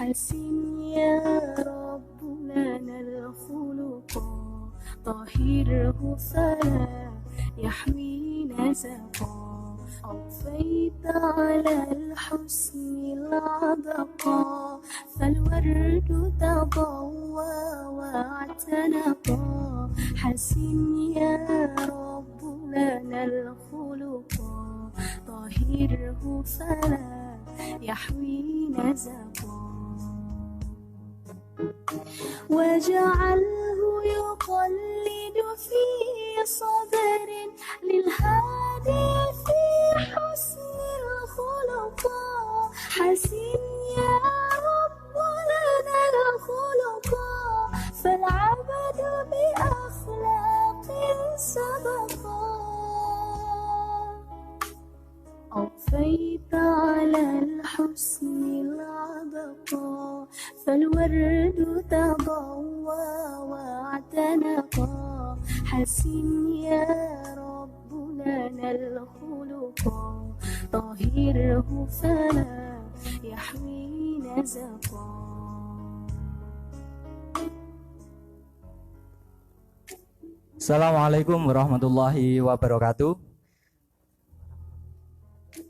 حسن يا رب لنا الخلق طهره فلا يحوي نزقا أضفيت على الحسن العبقا فالورد تضوى واعتنقا حسن يا رب لنا الخلق طهره فلا يحوي نزقا واجعله يقلد في صدر للهادي في حسن الخلق حسن يا رب لنا الخلق فالعبد بأخلاق سبقا أضفيت على الحسن العبقا فالورد تضوى واعتنقا حسن يا رب لنا الخلق طهره فلا يحوي نزقا. Assalamualaikum warahmatullahi wabarakatuh.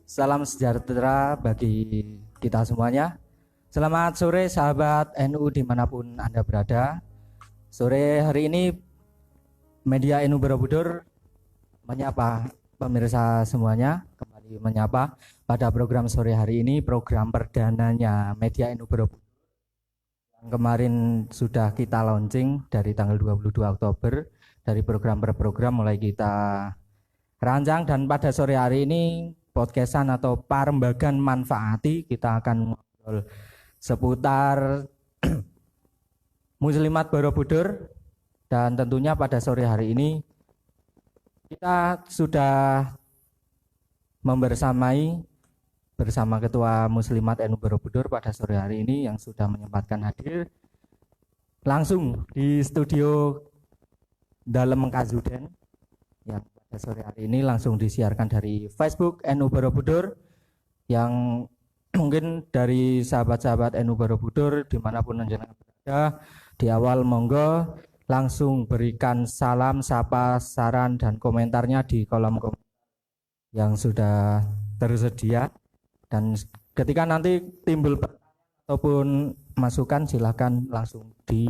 Salam sejahtera bagi kita semuanya. Selamat sore sahabat NU dimanapun Anda berada. Sore hari ini Media NU Borobudur menyapa pemirsa semuanya, kembali menyapa pada program sore hari ini, program perdananya Media NU Borobudur yang kemarin sudah kita launching dari tanggal 22 Oktober. Dari program per program mulai kita rancang, dan pada sore hari ini podcastan atau parembagan manfaati kita akan ngobrol seputar Muslimat Borobudur. Dan tentunya pada sore hari ini kita sudah membersamai bersama Ketua Muslimat NU Borobudur pada sore hari ini yang sudah menyempatkan hadir langsung di studio dalam Kazuden yang pada sore hari ini langsung disiarkan dari Facebook NU Borobudur, yang mungkin dari sahabat-sahabat NU Borobudur dimanapun jenengan berada, di awal monggo langsung berikan salam, sapa, saran dan komentarnya di kolom komentar yang sudah tersedia, dan ketika nanti timbul ataupun masukan silakan langsung di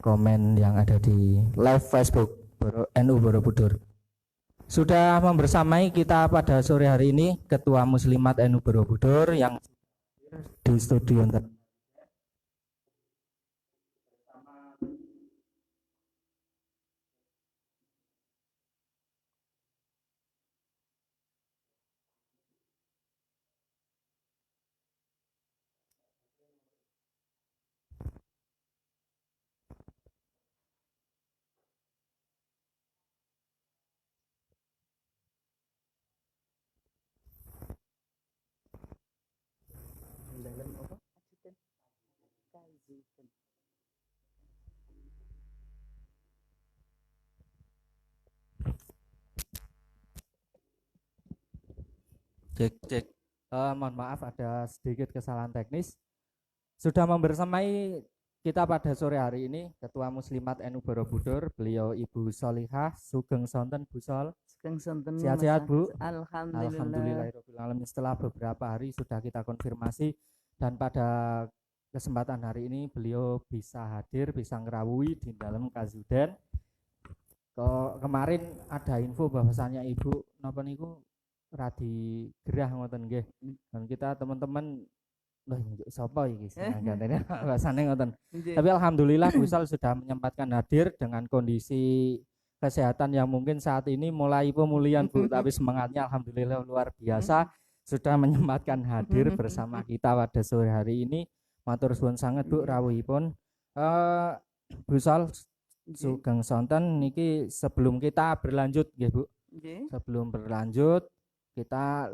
komen yang ada di live Facebook NU Borobudur. Sudah membersamai kita pada sore hari ini Ketua Muslimat NU Borobudur yang di studio. Cek. Mohon maaf ada sedikit kesalahan teknis. Sudah membersamai kita pada sore hari ini Ketua Muslimat NU Borobudur, beliau Ibu Solihah Sugeng Sonten Bu Sol. Sugeng Sonten. Sehat-sehat Bu? Alhamdulillah. Setelah beberapa hari sudah kita konfirmasi, dan pada kesempatan hari ini beliau bisa hadir, bisa ngerawui di dalam Kazuden. Kemarin ada info bahwasannya Ibu napa niku radi gerah ngoten nggih. Dan kita teman-teman loh sapa iki sangatene bahasane ngoten. Tapi alhamdulillah Bu Sal sudah menyempatkan hadir dengan kondisi kesehatan yang mungkin saat ini mulai pemulihan Bu, tapi semangatnya alhamdulillah luar biasa, sudah menyempatkan hadir bersama kita pada sore hari ini. Matur suwun sangat Bu rawuhipun. Bu Sal Sugeng Sonten niki sebelum kita berlanjut nggih Bu. Sebelum berlanjut kita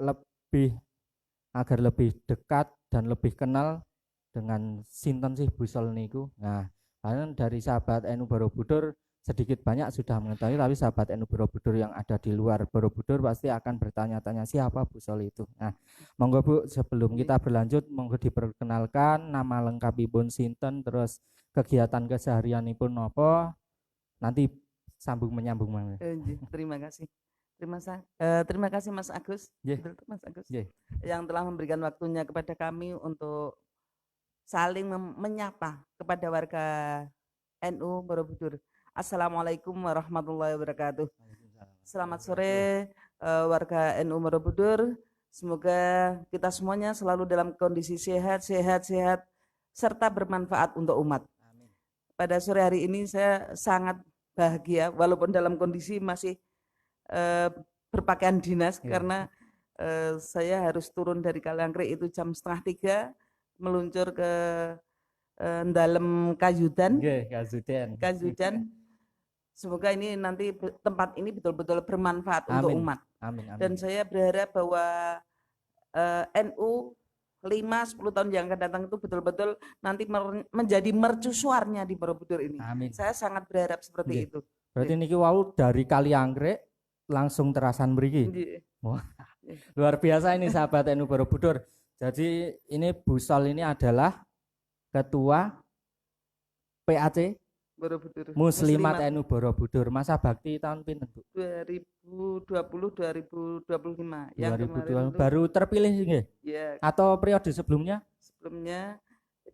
agar lebih dekat dan lebih kenal dengan sinten sih Bu Sol niku. Nah, karena dari sahabat NU Borobudur sedikit banyak sudah mengetahui, tapi sahabat NU Borobudur yang ada di luar Borobudur pasti akan bertanya-tanya siapa Bu Sol itu. Nah, monggo Bu, sebelum kita berlanjut monggo diperkenalkan nama lengkapipun sinten, terus kegiatan keseharianipun nopo, nanti sambung menyambung Mang. Terima kasih. Terima kasih Mas Agus. Mas Agus yang telah memberikan waktunya kepada kami untuk saling menyapa kepada warga NU Borobudur. Assalamualaikum warahmatullahi wabarakatuh. Selamat sore warga NU Borobudur. Semoga kita semuanya selalu dalam kondisi sehat serta bermanfaat untuk umat. Amin. Pada sore hari ini saya sangat bahagia walaupun dalam kondisi masih berpakaian dinas karena saya harus turun dari Kaliangkrik itu jam 2:30 meluncur ke dalam Kajudan. Semoga ini nanti tempat ini betul-betul bermanfaat untuk umat. Amin. Dan saya berharap bahwa NU 5-10 tahun yang akan datang itu betul-betul nanti menjadi mercusuarnya di Borobudur ini. Amin. Saya sangat berharap seperti itu. Berarti niki wau dari Kaliangkrik langsung terasan mriki. Wah, luar biasa ini sahabat NU Borobudur. Jadi ini Bu Sol ini adalah ketua PAC Borobudur. Muslimat NU Borobudur. Masa bakti tahun pinten Bu? 2020-2025. Yang 2020 baru terpilih nggih? Ya. Atau periode sebelumnya? Sebelumnya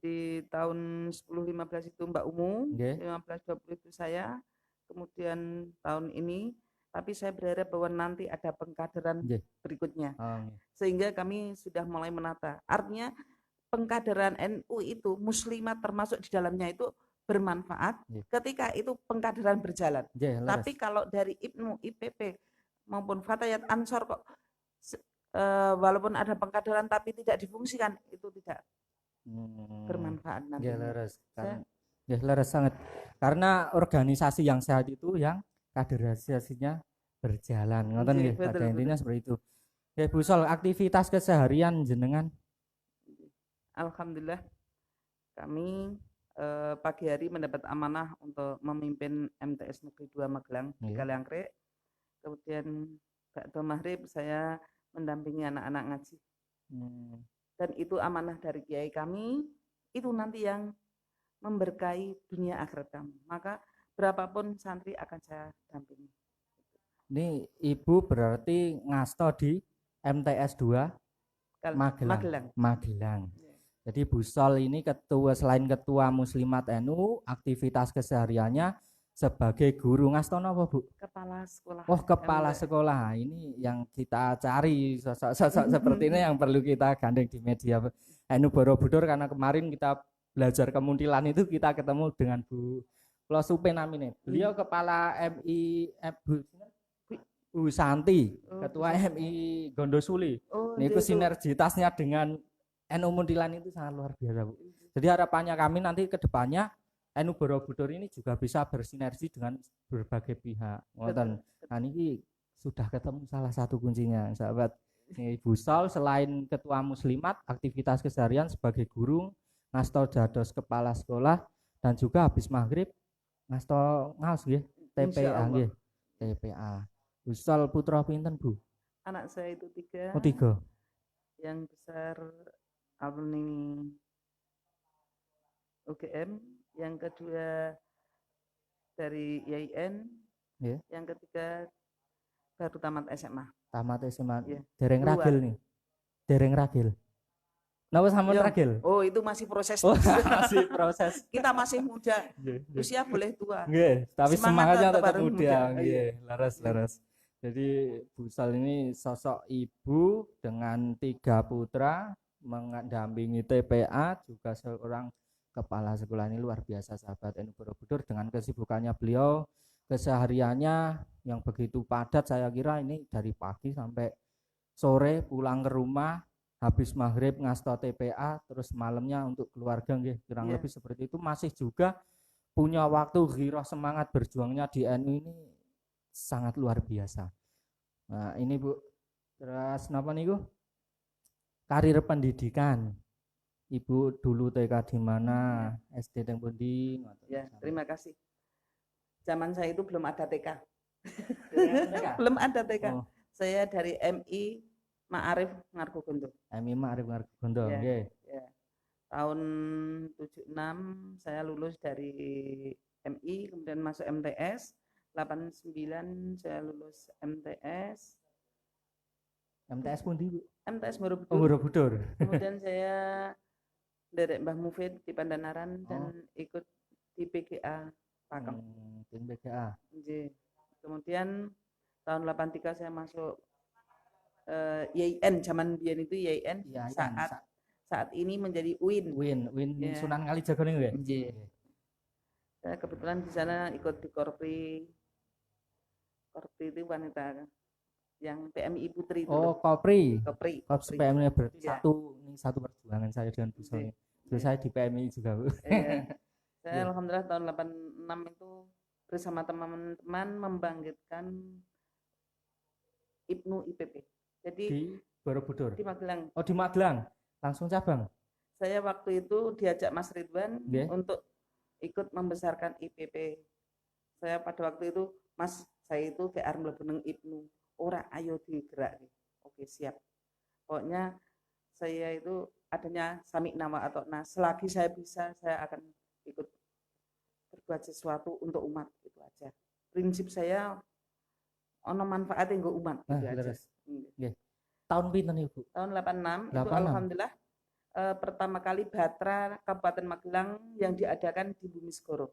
di tahun 10-15 itu Mbak Umu, 15-20 itu saya. Kemudian tahun ini, tapi saya berharap bahwa nanti ada pengkaderan berikutnya, sehingga kami sudah mulai menata. Artinya pengkaderan NU itu muslimat termasuk di dalamnya itu bermanfaat ketika itu pengkaderan berjalan. Tapi kalau dari IPNU, IPP maupun Fatayat Ansor kok walaupun ada pengkaderan tapi tidak difungsikan, itu tidak bermanfaat nanti. Leres sangat. Karena organisasi yang sehat itu yang kaderisasinya berjalan. Ngoten nggih, pada intinya seperti itu. Ya Bu Sol, aktivitas keseharian jenengan? Alhamdulillah kami pagi hari mendapat amanah untuk memimpin MTS Negeri 2 Magelang di Kaliangkrik. Kemudian ba'da maghrib saya mendampingi anak-anak ngaji. Dan itu amanah dari kiai kami, itu nanti yang memberkahi dunia akhirat kami. Maka berapapun santri akan saya dampingi. Ini Ibu berarti ngasto di MTS 2 Magelang. Jadi Bu Sol ini selain ketua Muslimat NU, aktivitas kesehariannya sebagai guru ngasto apa Bu? Kepala sekolah. Oh, kepala sekolah. Ini yang kita cari, sosok seperti ini yang perlu kita gandeng di media NU Borobudur, karena kemarin kita belajar kemuntilan itu kita ketemu dengan Bu Losupe namanya. Beliau kepala MI Bu Santi, ketua MI Gondosuli. Niku sinergitasnya dengan NU Muntilan itu sangat luar biasa Bu. Jadi harapannya kami nanti ke depannya NU Borobudur ini juga bisa bersinergi dengan berbagai pihak. Nah ini sudah ketemu salah satu kuncinya sahabat. Ibu Sol selain ketua muslimat, aktivitas keseharian sebagai guru, ngasto dados kepala sekolah, dan juga habis maghrib ngasto ngaos nggih TPA nggih. TPA. Bu Sol putra pinten Bu? Anak saya itu 3. Oh 3. Yang besar alumni UGM, yang kedua dari IAIN, yang ketiga baru tamat SMA. Tamat SMA. Dereng ragil nih. Dereng ragil. Napa sampean ragil? Oh, itu masih proses. Masih proses. Kita masih muda. Usia boleh tua. Nggih, tapi semangatnya tetap muda. Nggih, laras. Jadi Bu Sol ini sosok ibu dengan 3 putra, mendampingi TPA, juga seorang kepala sekolah. Ini luar biasa sahabat NU Borobudur dengan kesibukannya beliau, kesehariannya yang begitu padat. Saya kira ini dari pagi sampai sore pulang ke rumah, habis maghrib ngasto TPA, terus malamnya untuk keluarga nggih, kurang lebih seperti itu. Masih juga punya waktu, ghirah, semangat berjuangnya di NU ini sangat luar biasa. Nah ini Bu, terus napa niku? Karir pendidikan. Ibu dulu TK di mana, SD teng pundi? Ya, terima kasih. zaman saya itu belum ada TK. Belum ada TK. Oh. Saya dari MI Ma'arif Ngargogondo. MI Ma'arif Ngargogondo, nggih. Ya. Tahun 76 saya lulus dari MI, kemudian masuk MTS. 89 saya lulus MTS. MTS pun di MTS Borobudur. Oh, Borobudur. Kemudian saya derek Mbah Mufid di Pandanaran dan ikut di PGA Pakem. Tim PGA. Kemudian tahun 83 saya masuk YIN, zaman biyen itu YIN, saat ini menjadi UIN. UIN ya. Sunan Kalijaga nih ya. Saya kebetulan di sana ikut di Korpri. Korpri itu wanita yang PMI Putri itu. Oh, Korpri. Korpri PMI berarti satu perjuangan saya dengan Bu Sony. Terus saya di PMI juga, Bu. Saya alhamdulillah tahun 86 itu bersama teman-teman membangkitkan IPNU IPP. Jadi di Borobudur. Di Magelang. Oh, di Magelang. Langsung cabang. Saya waktu itu diajak Mas Ridwan untuk ikut membesarkan IPP. Saya pada waktu itu, Mas, saya itu ke arep mlebu nang IPNU. Ora ayo digerak. Oke, siap. Pokoknya saya itu adanya sami nawa atau selagi saya bisa, saya akan ikut berbuat sesuatu untuk umat, itu aja. Prinsip saya ono manfaatnya nggo umat, itu aja. Nggih. Tahun pinten Ibu? Tahun 86 itu alhamdulillah pertama kali Batra Kabupaten Magelang yang diadakan di Bumi Segoro.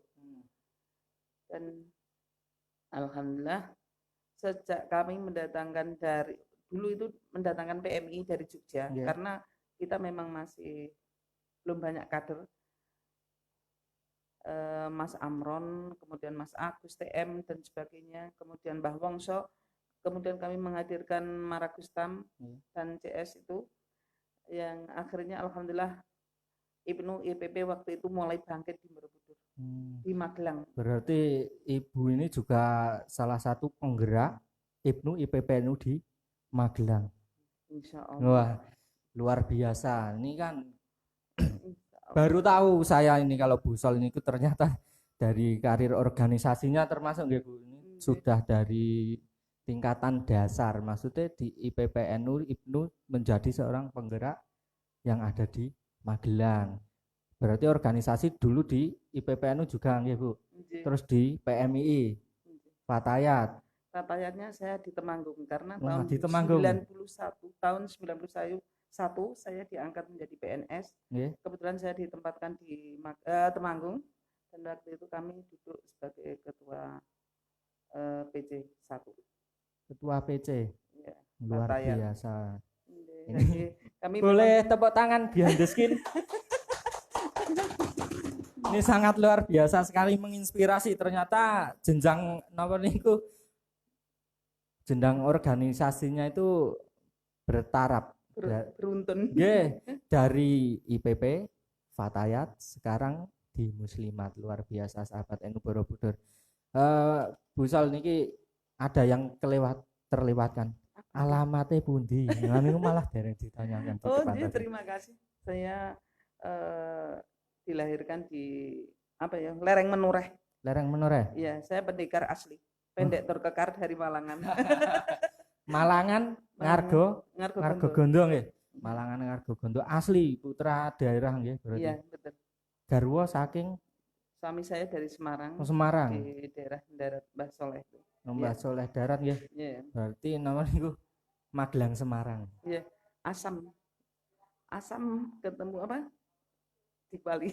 Dan alhamdulillah sejak kami mendatangkan dari dulu itu mendatangkan PMI dari Jogja karena kita memang masih belum banyak kader. Mas Amron, kemudian Mas Agus TM dan sebagainya, kemudian Mbah Wongso, kemudian kami menghadirkan Maragustam dan CS itu yang akhirnya alhamdulillah IPNU IPP waktu itu mulai bangkit di Borobudur, di Magelang. Berarti Ibu ini juga salah satu penggerak IPNU IPPNU di Magelang. Insya Allah. Wah, luar biasa. Ini kan baru tahu saya ini kalau Bu Sol ini ternyata dari karir organisasinya termasuk nggih Bu ini sudah dari tingkatan dasar, maksudnya di IPPNU IPNU menjadi seorang penggerak yang ada di Magelang. Berarti organisasi dulu di IPPNU juga nggih Bu. Terus di PMII Fatayat. Fatayatnya saya di Temanggung karena di Temanggung. 91 saya diangkat menjadi PNS. Kebetulan saya ditempatkan di Temanggung dan waktu itu kami duduk sebagai ketua PC 1. Ketua PC. Ya, luar biasa. Jadi, kami boleh tepuk tangan behind the skin. Ini sangat luar biasa sekali, menginspirasi. Ternyata jenjang nomor niku jenjang organisasinya itu bertaraf. Beruntun. Dari IPP Fatayat sekarang di Muslimat, luar biasa sahabat NU Borobudur. Bu Sol niki ada yang terlewatkan. Alamatnya pundi? Niku malah dereng ditanyakan. Oh, terima kasih. Saya dilahirkan di Lereng Menureh. Lereng Menureh. Iya, saya pendekar asli. Pendek terkekar dari Malangan. Malangan Ngargogondo nggih. Malangan Ngargogondo asli putra daerah nggih berarti. Iya, betul. Garwa saking suami saya dari Semarang. Semarang. Di daerah Darat Mbah Soleh itu. Mbah Soleh Darat nggih. Iya. Berarti namanya niku Magelang Semarang. Iya, Asam ketemu apa? Di Bali.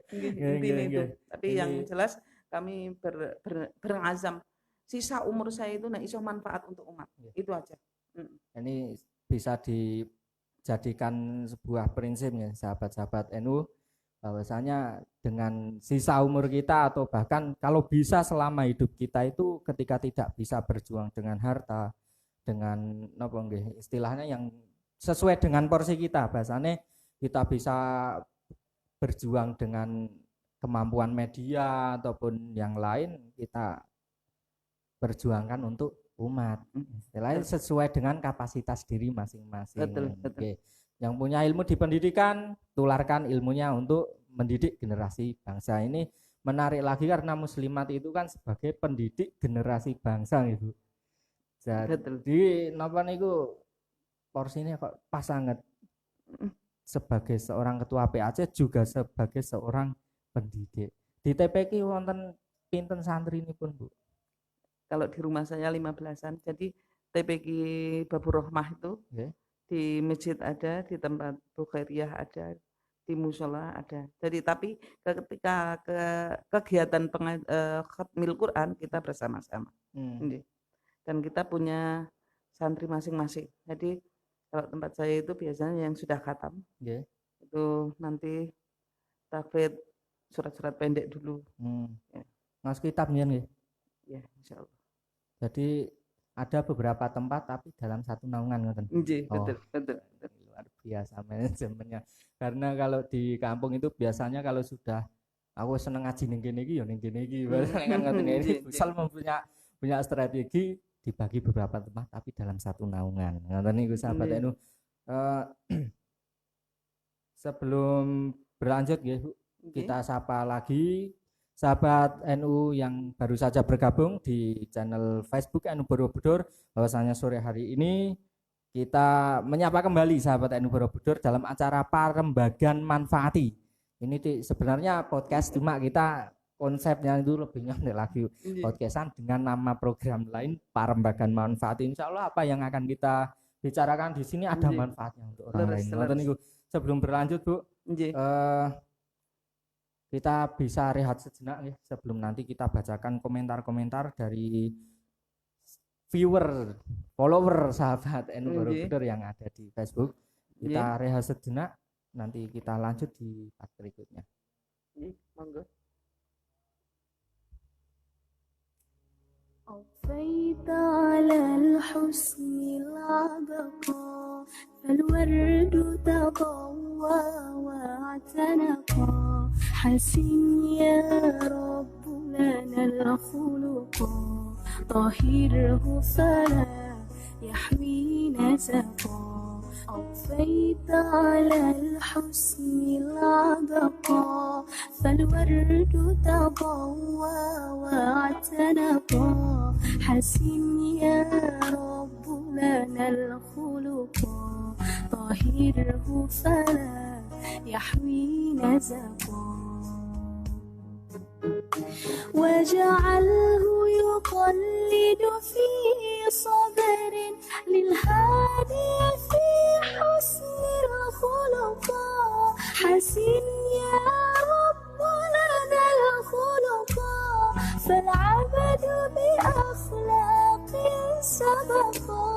Itu. Tapi yang jelas kami berazam sisa umur saya itu iso manfaat untuk umat. Itu aja. Ini bisa dijadikan sebuah prinsip ya sahabat-sahabat NU, bahwasanya dengan sisa umur kita atau bahkan kalau bisa selama hidup kita itu ketika tidak bisa berjuang dengan harta, dengan istilahnya yang sesuai dengan porsi kita, bahasanya kita bisa berjuang dengan kemampuan media ataupun yang lain, kita berjuangkan untuk umat. Istilahnya sesuai dengan kapasitas diri masing-masing. Betul. Yang punya ilmu di pendidikan, tularkan ilmunya untuk mendidik generasi bangsa. Ini menarik lagi karena muslimat itu kan sebagai pendidik generasi bangsa Ibu. Jadi napa niku porsinya kok pas sangat. Sebagai seorang ketua PAC juga sebagai seorang pendidik. Di TPK wonten pinten santri ini pun Bu? Kalau di rumah saya 15-an. Jadi TPK Babur Rahmah itu di masjid ada, di tempat Bukhairiyah ada, di musola ada. Jadi tapi ketika kegiatan khatmil Quran kita bersama-sama. Dan kita punya santri masing-masing. Jadi kalau tempat saya itu biasanya yang sudah khatam, itu nanti tahfidz surat-surat pendek dulu. Ngas kitabnya nih. Ya, insya Allah. Jadi ada beberapa tempat tapi dalam satu naungan ngoten. Betul. Luar biasa manajemennya. Karena kalau di kampung itu biasanya kalau sudah aku seneng ngaji ning kene iki ya ning kene iki. Kan ngoten iki. Misal punya strategi dibagi beberapa tempat tapi dalam satu naungan. Ngoten niku sahabat NU. Sebelum berlanjut nggih, kita sapa lagi sahabat NU yang baru saja bergabung di channel Facebook NU Borobudur. Bahwasanya sore hari ini kita menyapa kembali sahabat NU Borobudur dalam acara Parembagan Manfaati. Ini sebenarnya podcast cuma kita konsepnya itu lebih nyampe lagi podcastan dengan nama program lain Parembagan Manfaati. Insya Allah apa yang akan kita bicarakan di sini ada manfaatnya untuk orang lain. Sebelum berlanjut Bu, kita bisa rehat sejenak nih sebelum nanti kita bacakan komentar-komentar dari viewer, follower sahabat NU Borobudur yang ada di Facebook. Kita rehat sejenak, nanti kita lanjut di part berikutnya. Monggo. أضفيت على الحسن العبقى فالورد تضوى واعتنقا حسن يا رب لنا الخلقا طهره فلا يحوي نزقا أضفيت على الحسن العبقى فالورد تضوى واعتنقا حسن يا رب لنا الخلقا طهره فلا يحوي نزقا واجعله يقلد في صبر للهادي في حسن الخلقا حسن يا رب لنا الخلقا فالعبد بأخلاق سبقا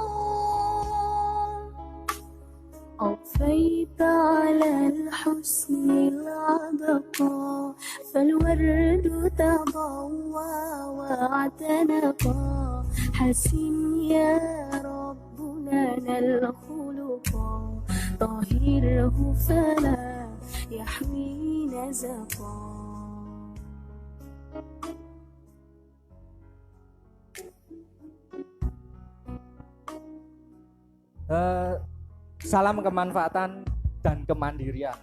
أضفيت على الحسن العبقا فالورد تضوى واعتنقا حسن يا رب لنا الخلقا طهره فلا يحوي نزقا. Salam kemanfaatan dan kemandirian.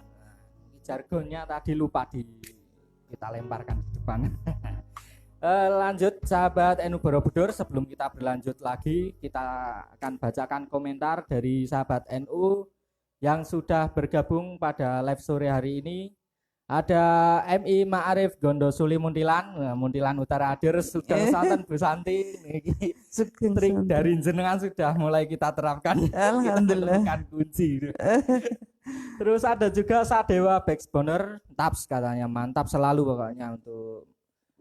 Jargonnya tadi lupa kita lemparkan di depan. Lanjut sahabat NU Borobudur, sebelum kita berlanjut lagi, kita akan bacakan komentar dari sahabat NU yang sudah bergabung pada live sore hari ini. Ada MI Ma'arif Gondosuli Muntilan, Muntilan Utara hadir, Sugeng Santen Bu Santi. Trik dari jenengan sudah mulai kita terapkan. Alhamdulillah. Kita kunci. Terus ada juga Sadewa Backsboner, taps katanya, mantap selalu pokoknya untuk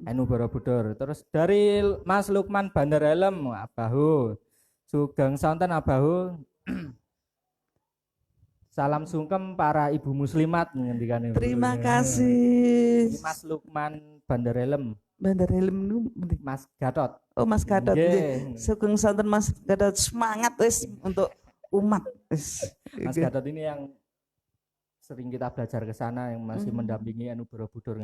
NU Borobudur. Terus dari Mas Lukman Bandar Helm, Abahu, Sugeng Santen Abahu. Salam sungkem para ibu muslimat menghentikan. Terima kasih. Mas Lukman Bandar Helm. Bandar Helm nu Mas Gatot. Oh Mas Gatot. Sugeng Santen Mas Gatot, semangat wis untuk umat. Mas Gatot ini yang sering kita belajar ke sana, yang masih mendampingi NU Borobudur.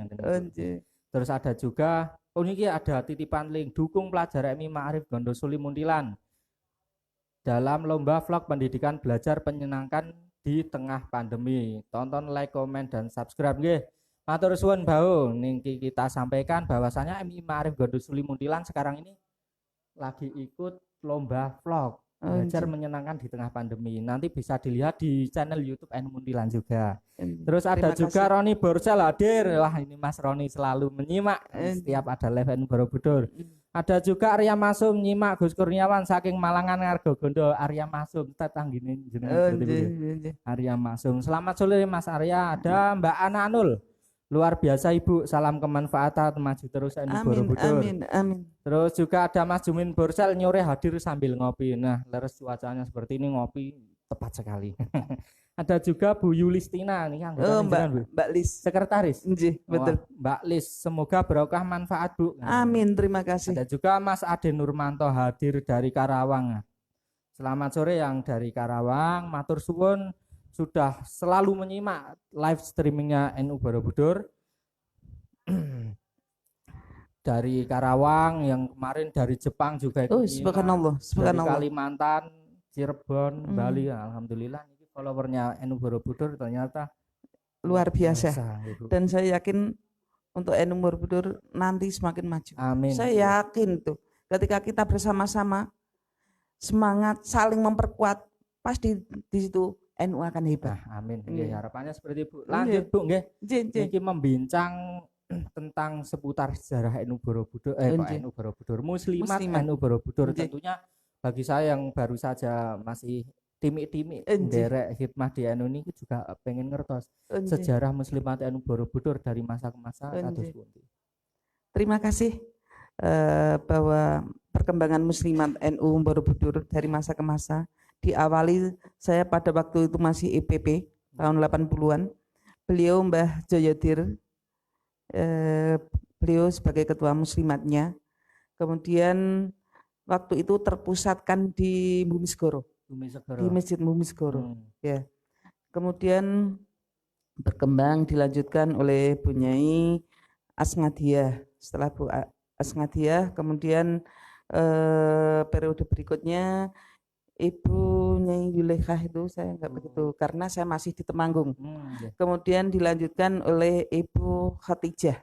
Terus ada juga, ini ada titipan link, dukung pelajar MI Ma'arif Gondosuli Muntilan dalam lomba vlog pendidikan belajar menyenangkan di tengah pandemi. Tonton, like, komen, dan subscribe nggih. Matur suwun Bau, niki kita sampaikan bahwasanya MI Ma'arif Gondosuli Muntilan sekarang ini lagi ikut lomba vlog belajar menyenangkan di tengah pandemi. Nanti bisa dilihat di channel YouTube NU Muntilan juga. Terus ada juga Roni Borsel hadir. Wah, ini Mas Roni selalu menyimak setiap ada live NU Borobudur. Ada juga Arya Masum nyimak Gus Kurniawan saking Malangan Ngargogondo. Arya Masum tetanggine jenengan Arya Masum. Selamat sore Mas Arya. Ada Mbak Ana Anul. Luar biasa Ibu, salam kemanfaatan, maju terus NU Borobudur. Amin. Terus juga ada Mas Jumin Borsel nyore hadir sambil ngopi. Nah, leres cuacanya seperti ini ngopi tepat sekali. Ada juga Bu Yulistina nih yang Mbak Lis, sekretaris. Betul. Mbak Lis, semoga berkah manfaat Bu. Amin, terima kasih. Ada juga Mas Ade Nurmanto hadir dari Karawang. Selamat sore yang dari Karawang, matur suwun sudah selalu menyimak live streamingnya NU Borobudur dari Karawang, yang kemarin dari Jepang juga ikut subhanallah. Dari Kalimantan, Cirebon, Bali. Alhamdulillah ini followernya NU Borobudur ternyata luar biasa. Dan saya yakin untuk NU Borobudur nanti semakin maju. Amin. Saya yakin tuh ketika kita bersama-sama semangat saling memperkuat, pasti di situ NU akan hebat. Amin. Harapannya seperti itu. Lanjut Bu nggih. Niki membincang tentang seputar sejarah NU Borobudur, NU Borobudur, Muslimat NU Borobudur. Tentunya bagi saya yang baru saja masih timik-timik derek hikmah di NU ini juga pengen ngertos sejarah Muslimat NU Borobudur dari masa ke masa kados pundi. Terima kasih bahwa perkembangan Muslimat NU Borobudur dari masa ke masa diawali saya pada waktu itu masih EPP tahun 80-an. Beliau Mbah Joyodir, beliau sebagai ketua Muslimatnya. Kemudian waktu itu terpusatkan di Bumisgoro, di Masjid Bumisgoro. Ya. Kemudian berkembang dilanjutkan oleh Bu Nyai Asngadiah. Setelah Bu Asngadiah, kemudian periode berikutnya Ibu Nyai Yulekha itu saya enggak begitu karena saya masih di Temanggung. Kemudian dilanjutkan oleh Ibu Khotijah.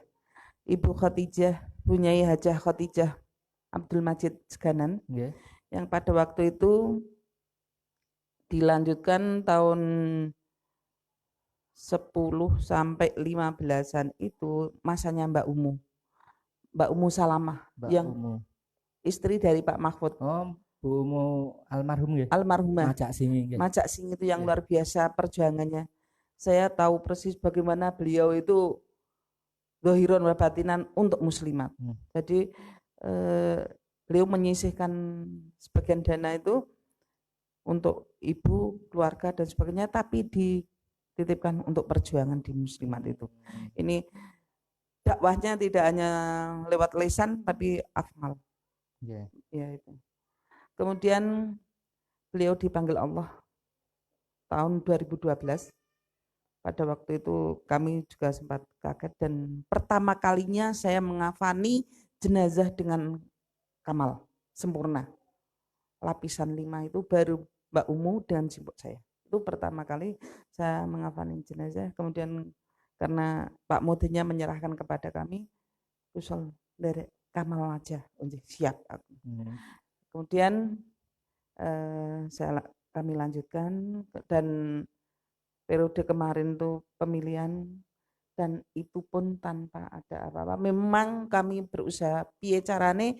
Ibu Khotijah, Bu Nyai Hajah Khotijah Abdul Majid Seganan. Yang pada waktu itu dilanjutkan tahun 10 sampai 15-an itu masanya Mbak Umu Salamah yang istri dari Pak Mahfud. Bu almarhum ya? Almarhumah. Majak Sing itu yang luar biasa perjuangannya. Saya tahu persis bagaimana beliau itu dohiron wa batinan untuk muslimat. Jadi beliau menyisihkan sebagian dana itu untuk ibu, keluarga dan sebagainya, tapi dititipkan untuk perjuangan di muslimat itu. Ini dakwahnya tidak hanya lewat lisan tapi akmal. Ya itu. Kemudian beliau dipanggil Allah tahun 2012. Pada waktu itu kami juga sempat kaget dan pertama kalinya saya mengafani jenazah dengan kamal, sempurna. Lapisan 5 itu baru Mbak Umu dan simpuk saya. Itu pertama kali saya mengafani jenazah. Kemudian karena Pak Mudinya menyerahkan kepada kami, usul dari kamal aja, siap aku. Kemudian kami lanjutkan dan periode kemarin tuh pemilihan dan itu pun tanpa ada apa-apa. Memang kami berusaha piye carane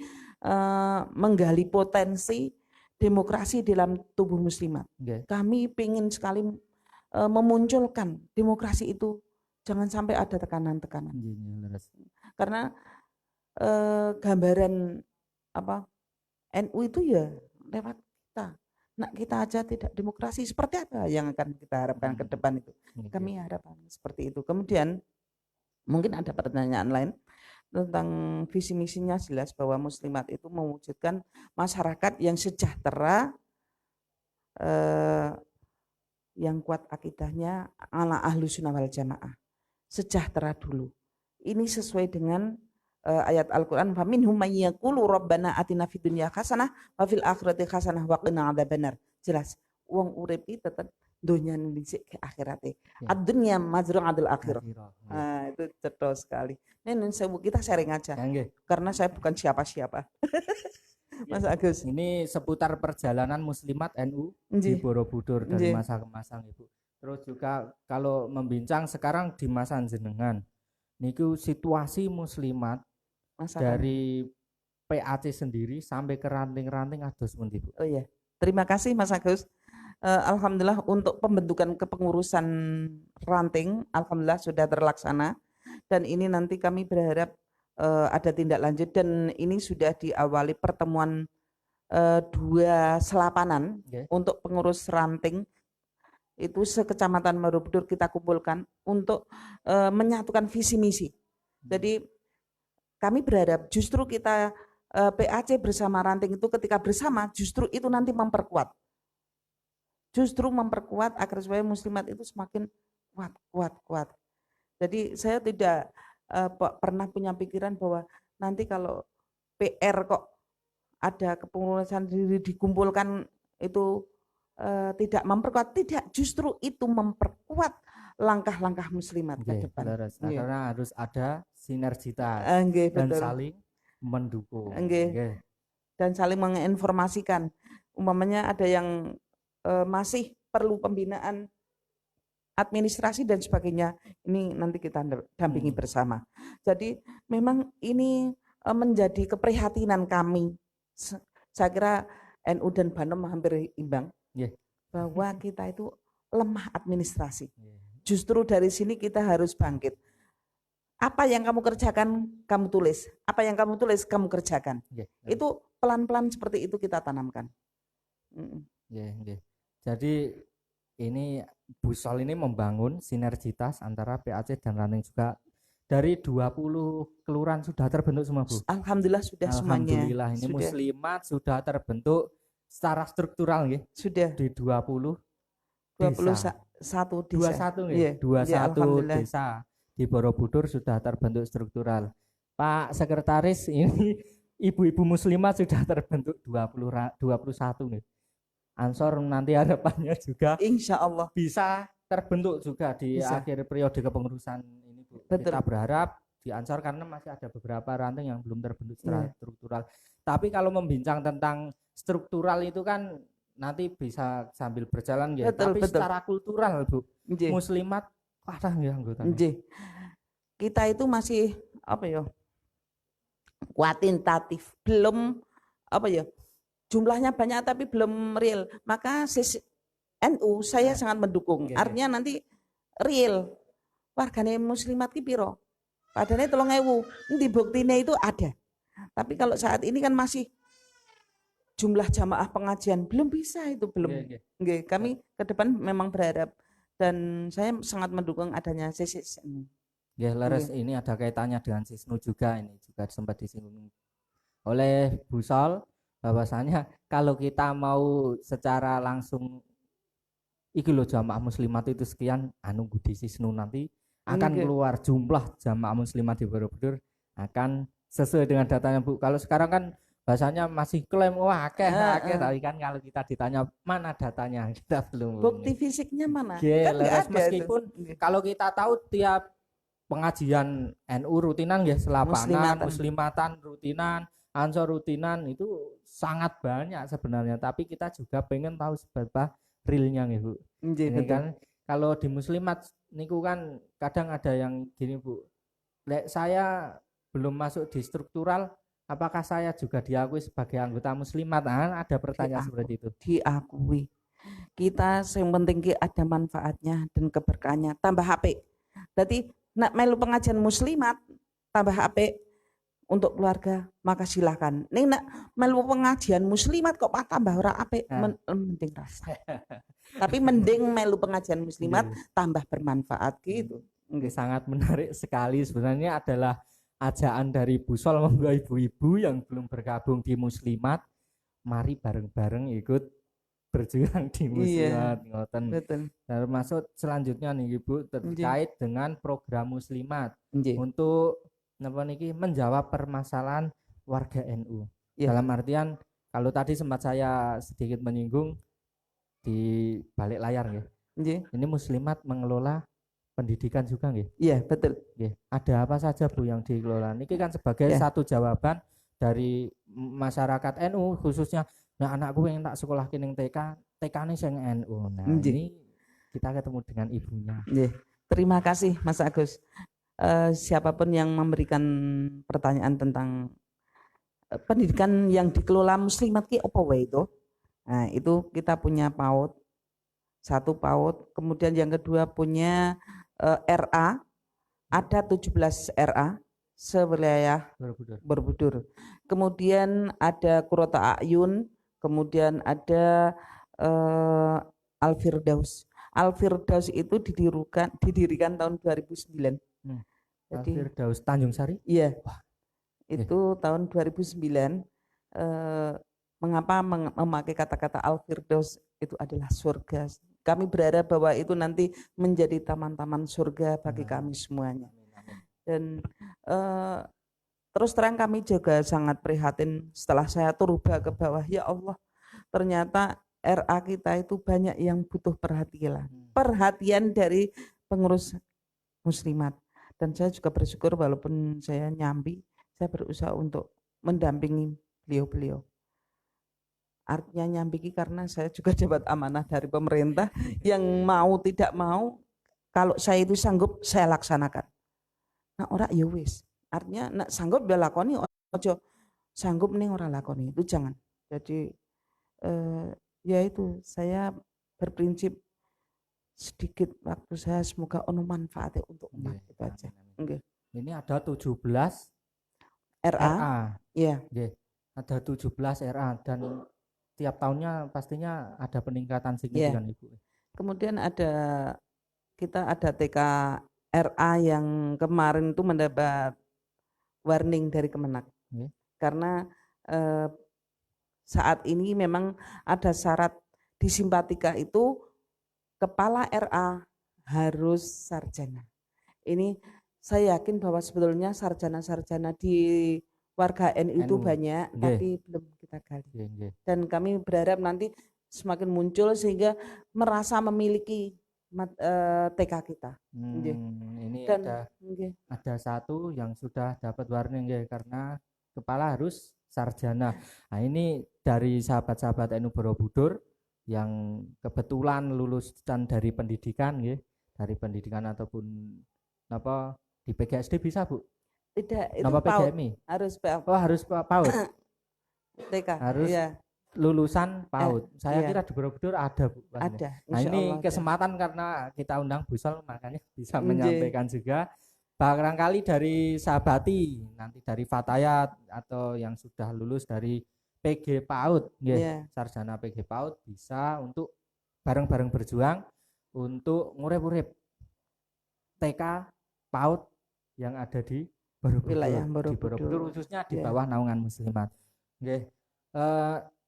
menggali potensi demokrasi dalam tubuh muslimat. Kami ingin sekali memunculkan demokrasi itu jangan sampai ada tekanan-tekanan. Karena gambaran apa NU itu ya lewat kita. Nah, kita aja tidak demokrasi, seperti apa yang akan kita harapkan ke depan itu? Kami harapkan seperti itu. Kemudian mungkin ada pertanyaan lain tentang visi misinya. Jelas bahwa muslimat itu mewujudkan masyarakat yang sejahtera, yang kuat akidahnya ala ahlu sunnah wal jamaah. Sejahtera dulu. Ini sesuai dengan ayat Al-Quran, faminhum may yaqulu rabbana atina fid dunya hasanah wa fil akhirati hasanah wa qina adzabannar. Jelas wong urip iki tetep dunia ning dhisik ke akhirate. Ad-dunya mazra'atul akhirah. Nah, itu cetha sekali. Nen sewu kita sharing aja. Karena saya bukan siapa-siapa. Mas Agus. Ini seputar perjalanan muslimat NU di Borobudur dari masa ke masa Ibu. Terus juga kalau membincang sekarang di masa jenengan niku situasi muslimat dari PAC sendiri sampai ke ranting-ranting ados pundi Bu. Oh iya. Terima kasih Mas Agus. Alhamdulillah untuk pembentukan kepengurusan ranting alhamdulillah sudah terlaksana dan ini nanti kami berharap ada tindak lanjut dan ini sudah diawali pertemuan 2 selapanan untuk pengurus ranting itu sekecamatan Borobudur kita kumpulkan untuk menyatukan visi misi. Jadi kami berharap justru kita PAC bersama ranting itu ketika bersama justru itu nanti memperkuat agar supaya muslimat itu semakin kuat. Jadi saya tidak pernah punya pikiran bahwa nanti kalau PR kok ada kepengurusan diri dikumpulkan itu tidak memperkuat, tidak, justru itu memperkuat langkah-langkah muslimat ke depan. Karena harus ada sinergitas dan saling mendukung. Dan saling menginformasikan. Umpamanya ada yang masih perlu pembinaan administrasi dan sebagainya, ini nanti kita dampingi bersama. Jadi memang ini menjadi keprihatinan kami. Saya kira NU dan Banem hampir imbang bahwa kita itu lemah administrasi. Justru dari sini kita harus bangkit. Apa yang kamu kerjakan, kamu tulis. Apa yang kamu tulis, kamu kerjakan. Itu pelan-pelan seperti itu kita tanamkan. Jadi ini Busol ini membangun sinergitas antara PAC dan ranting juga. Dari 20 kelurahan sudah terbentuk semua Bu? Alhamdulillah sudah semuanya. Alhamdulillah ini sudah. Muslimat sudah terbentuk secara struktural ya. Sudah. Di 21 desa. 21 ya. 21 desa di Borobudur sudah terbentuk struktural. Pak Sekretaris ini ibu-ibu muslimat sudah terbentuk 21 nih. Ansor nanti harapannya juga insya Allah bisa terbentuk juga di akhir periode kepengurusan ini Bu. Kita berharap di Ansor karena masih ada beberapa ranting yang belum terbentuk secara struktural. Tapi kalau membincang tentang struktural itu kan nanti bisa sambil berjalan ya. Tapi secara kultural Bu, muslimat parah ya anggotanya. Kita itu masih kuantitatif, belum jumlahnya banyak tapi belum real. Maka NU saya sangat mendukung. Artinya nanti real wargane muslimat ki piro? Padahal 3.000. Di buktine itu ada. Tapi kalau saat ini kan masih jumlah jamaah pengajian belum bisa itu belum. Kami ke depan memang berharap dan saya sangat mendukung adanya CSNU. Laras ini ada kaitannya dengan Sisnu juga, ini juga sempat disinggung oleh Busol bahwasanya kalau kita mau secara langsung iki lho jamaah muslimat itu sekian di Sisnu nanti akan keluar jumlah jamaah muslimat di Borobudur akan sesuai dengan datanya Bu. Kalau sekarang kan bahasanya masih klaim akeh tapi kan kalau kita ditanya mana datanya kita belum. Bukti fisiknya mana? Meskipun kalau kita tahu tiap pengajian NU rutinan ya selapanan, muslimatan rutinan, Ansor rutinan itu sangat banyak sebenarnya, tapi kita juga pengen tahu seberapa realnya nih Bu. Ini kan kalau di muslimat niku kan kadang ada yang gini Bu, saya belum masuk di struktural, apakah saya juga diakui sebagai anggota muslimat? Ada pertanyaan seperti itu. Diakui. Kita yang penting ada manfaatnya dan keberkahannya. Tambah HP. Berarti nak melu pengajian muslimat tambah HP untuk keluarga maka silakan. Ning nak melu pengajian muslimat kok tambah ora apik mending rasa. Tapi mending melu pengajian muslimat tambah bermanfaat gitu. Sangat menarik sekali sebenarnya adalah ajaan dari Busol monggo ibu-ibu yang belum bergabung di muslimat mari bareng-bareng ikut berjuang di muslimat ngoten. Termasuk selanjutnya nih Ibu terkait dengan program muslimat untuk menjawab permasalahan warga NU. Dalam artian kalau tadi sempat saya sedikit menyinggung di balik layar ya. Ini Muslimat mengelola pendidikan juga nggih? Iya, betul. Nggih. Ada apa saja Bu yang dikelola? Ini kan sebagai satu jawaban dari masyarakat NU khususnya. Nah, anakku yang tak sekolah kining TK, TK-ne sing NU. Nah, ini kita ketemu dengan ibunya. Terima kasih Mas Agus. Siapapun yang memberikan pertanyaan tentang pendidikan yang dikelola Muslimat ki apa wae itu? Nah, itu kita punya PAUD, 1 PAUD, kemudian yang kedua punya RA, ada 17 RA sewilayah Borobudur. Kemudian ada Qurrata A'yun, kemudian ada Al-Firdaus. Al-Firdaus itu didirikan tahun 2009. Jadi Al-Firdaus Tanjung Sari? Iya. Wah. Itu tahun 2009. Mengapa memakai kata-kata Al-Firdaus itu adalah surga. Kami berharap bahwa itu nanti menjadi taman-taman surga bagi kami semuanya. Dan terus terang kami juga sangat prihatin setelah saya turba ke bawah, ya Allah, ternyata RA kita itu banyak yang butuh perhatian dari pengurus Muslimat. Dan saya juga bersyukur walaupun saya nyambi, saya berusaha untuk mendampingi beliau-beliau. Artinya nyambiki karena saya juga dapat amanah dari pemerintah yang mau tidak mau, kalau saya itu sanggup saya laksanakan. Nah ora ya wis, artinya nak sanggup dia lakoni, ojo sanggup nih ora lakoni, itu jangan. Jadi ya itu saya berprinsip sedikit waktu saya semoga ono manfaatnya untuk umat itu aja. Ini ada 17 RA. Iya. Ada 17 RA dan tiap tahunnya pastinya ada peningkatan signifikan Ibu. Kemudian kita ada TK RA yang kemarin itu mendapat warning dari Kemenak. Karena saat ini memang ada syarat di Simpatika itu kepala RA harus sarjana. Ini saya yakin bahwa sebetulnya sarjana-sarjana di warga NU itu banyak, tapi belum kita gali. Dan kami berharap nanti semakin muncul sehingga merasa memiliki TK kita. Ini ada satu yang sudah dapat warning karena kepala harus sarjana. Nah ini dari sahabat-sahabat NU Borobudur yang kebetulan lulusan dari pendidikan, dari pendidikan ataupun apa di PGSD bisa Bu? Tidak, itu PAUD. Harus PAUD. Oh harus PAUD. TK. Harus lulusan PAUD. Saya kira di Borobudur ada Bu. Ada. Nah ini kesempatan karena kita undang Bu Sol makanya bisa menyampaikan juga. Barangkali dari sahabati, nanti dari Fatayat atau yang sudah lulus dari PG PAUD, sarjana PG PAUD bisa untuk bareng-bareng berjuang untuk ngurep-urep TK PAUD yang ada di wilayah Borobudur khususnya di bawah naungan Muslimat.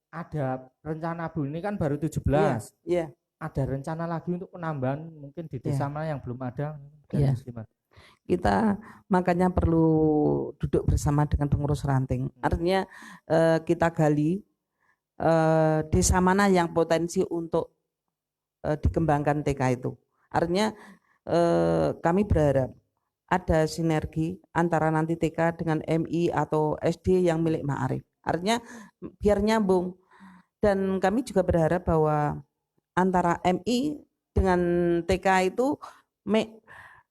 Ada rencana Bu ini kan baru 17. Ada rencana lagi untuk penambahan mungkin di desa mana yang belum ada dari Muslimat. Kita makanya perlu duduk bersama dengan pengurus ranting. Artinya kita gali desa mana yang potensi untuk dikembangkan TK itu. Artinya kami berharap ada sinergi antara nanti TK dengan MI atau SD yang milik Ma'arif. Artinya biar nyambung. Dan kami juga berharap bahwa antara MI dengan TK itu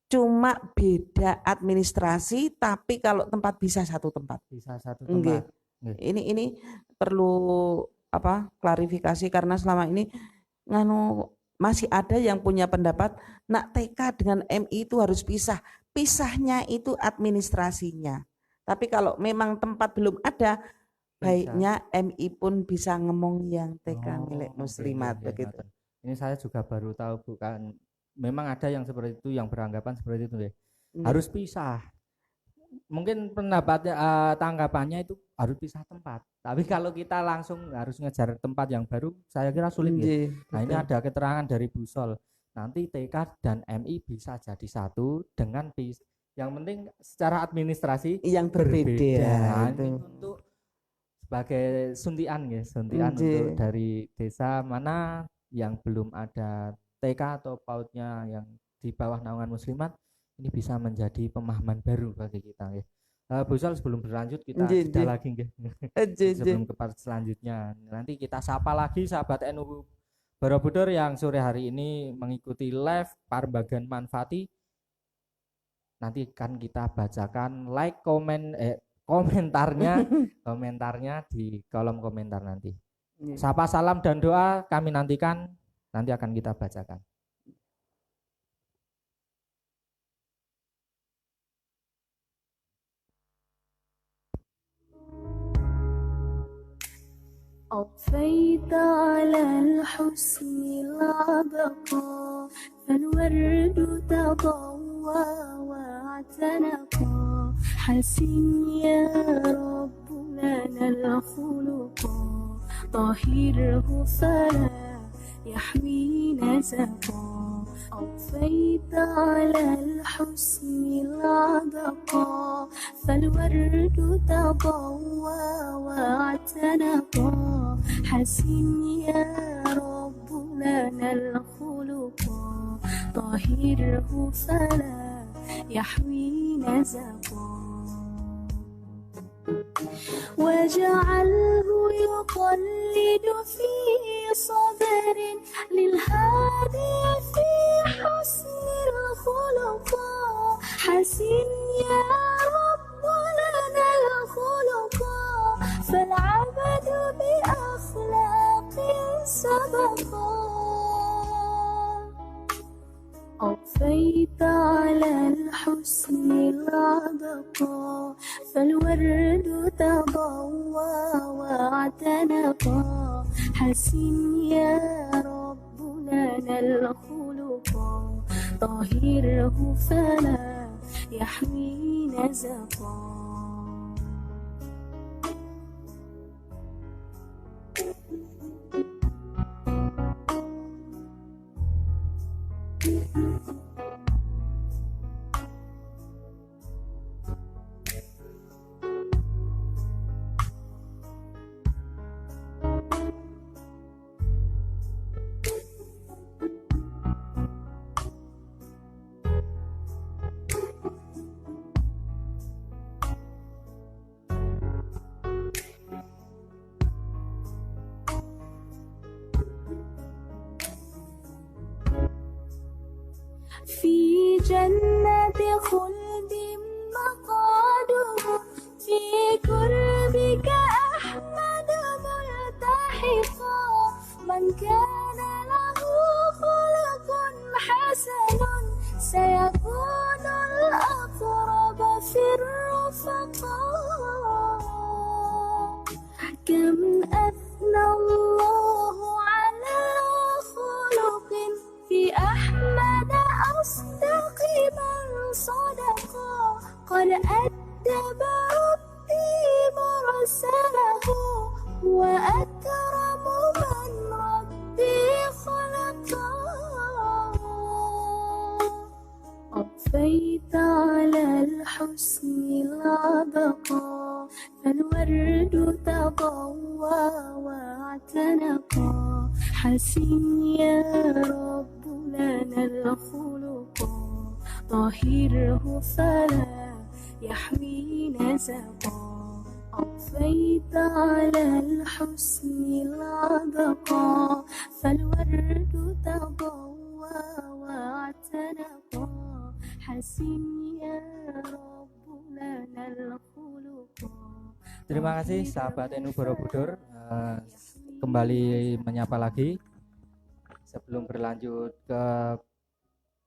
cuma beda administrasi, tapi kalau tempat bisa satu tempat. Bisa satu tempat. Ini perlu klarifikasi karena selama ini masih ada yang punya pendapat nak TK dengan MI itu harus pisah. Pisahnya itu administrasinya. Tapi kalau memang tempat belum ada, baiknya MI pun bisa ngomong yang TK milik Muslimat begitu. Ini saya juga baru tahu bukan. Memang ada yang seperti itu, yang beranggapan seperti itu harus pisah. Mungkin pendapatnya tanggapannya itu harus pisah tempat. Tapi kalau kita langsung harus ngejar tempat yang baru, saya kira sulit Nah ini ada keterangan dari Bu Sol. Nanti TK dan MI bisa jadi satu dengan yang penting secara administrasi yang berbeda. Nah, ini untuk sebagai suntian untuk dari desa mana yang belum ada TK atau PAUD-nya yang di bawah naungan Muslimat ini bisa menjadi pemahaman baru bagi kita ya. Bu Sol, sebelum berlanjut kita jeda lagi nggih. Sebelum ke part selanjutnya. Nanti kita sapa lagi sahabat NU Borobudur yang sore hari ini mengikuti live Parbagan Manfaati. Nanti kan kita bacakan like komentarnya di kolom komentar nanti. Sapa, salam dan doa kami nantikan, nanti akan kita bacakan. أضفيت على الحسن العبقى فالورد تضوى واعتنقا حسن يا رب لنا الخلقا طهره فلا يحوي نزقا أضفيت على الحسن العبقى فالورد تضوى واعتنقا حسن يا رب لنا الخلقا طهره فلا يحوي نزقا واجعله يقلد في صبر للهادي في حسن الخلقا حسن يا رب لنا الخلقا فالعبد بأخلاق سبقا أضفيت على الحسن العبقى فالورد تضوى واعتنقا حسن يا رب لنا الخلقا طهره فلا يحوي نزقا في جنة خلد مقعده في قربك أحمد ملتحقا من كان له خلق حسن سيكون الأقرب في الرفقاء كم أثنى الله على خلق في أحمد أصدق من صدقا قد أدب ربي مرسله وأكرم من ربي خلقا أضفيت على الحسن العبقى فالورد تضوى واعتنقا حسن يا رب لنا الخلقا طهره فلا يحوي نزقا أضفيت على الحسن العبقى فالورد تضوى واعتنقا حسن يا رب لنا الخلقا. Terima kasih sahabat NU Borobudur, kembali menyapa lagi. Sebelum berlanjut ke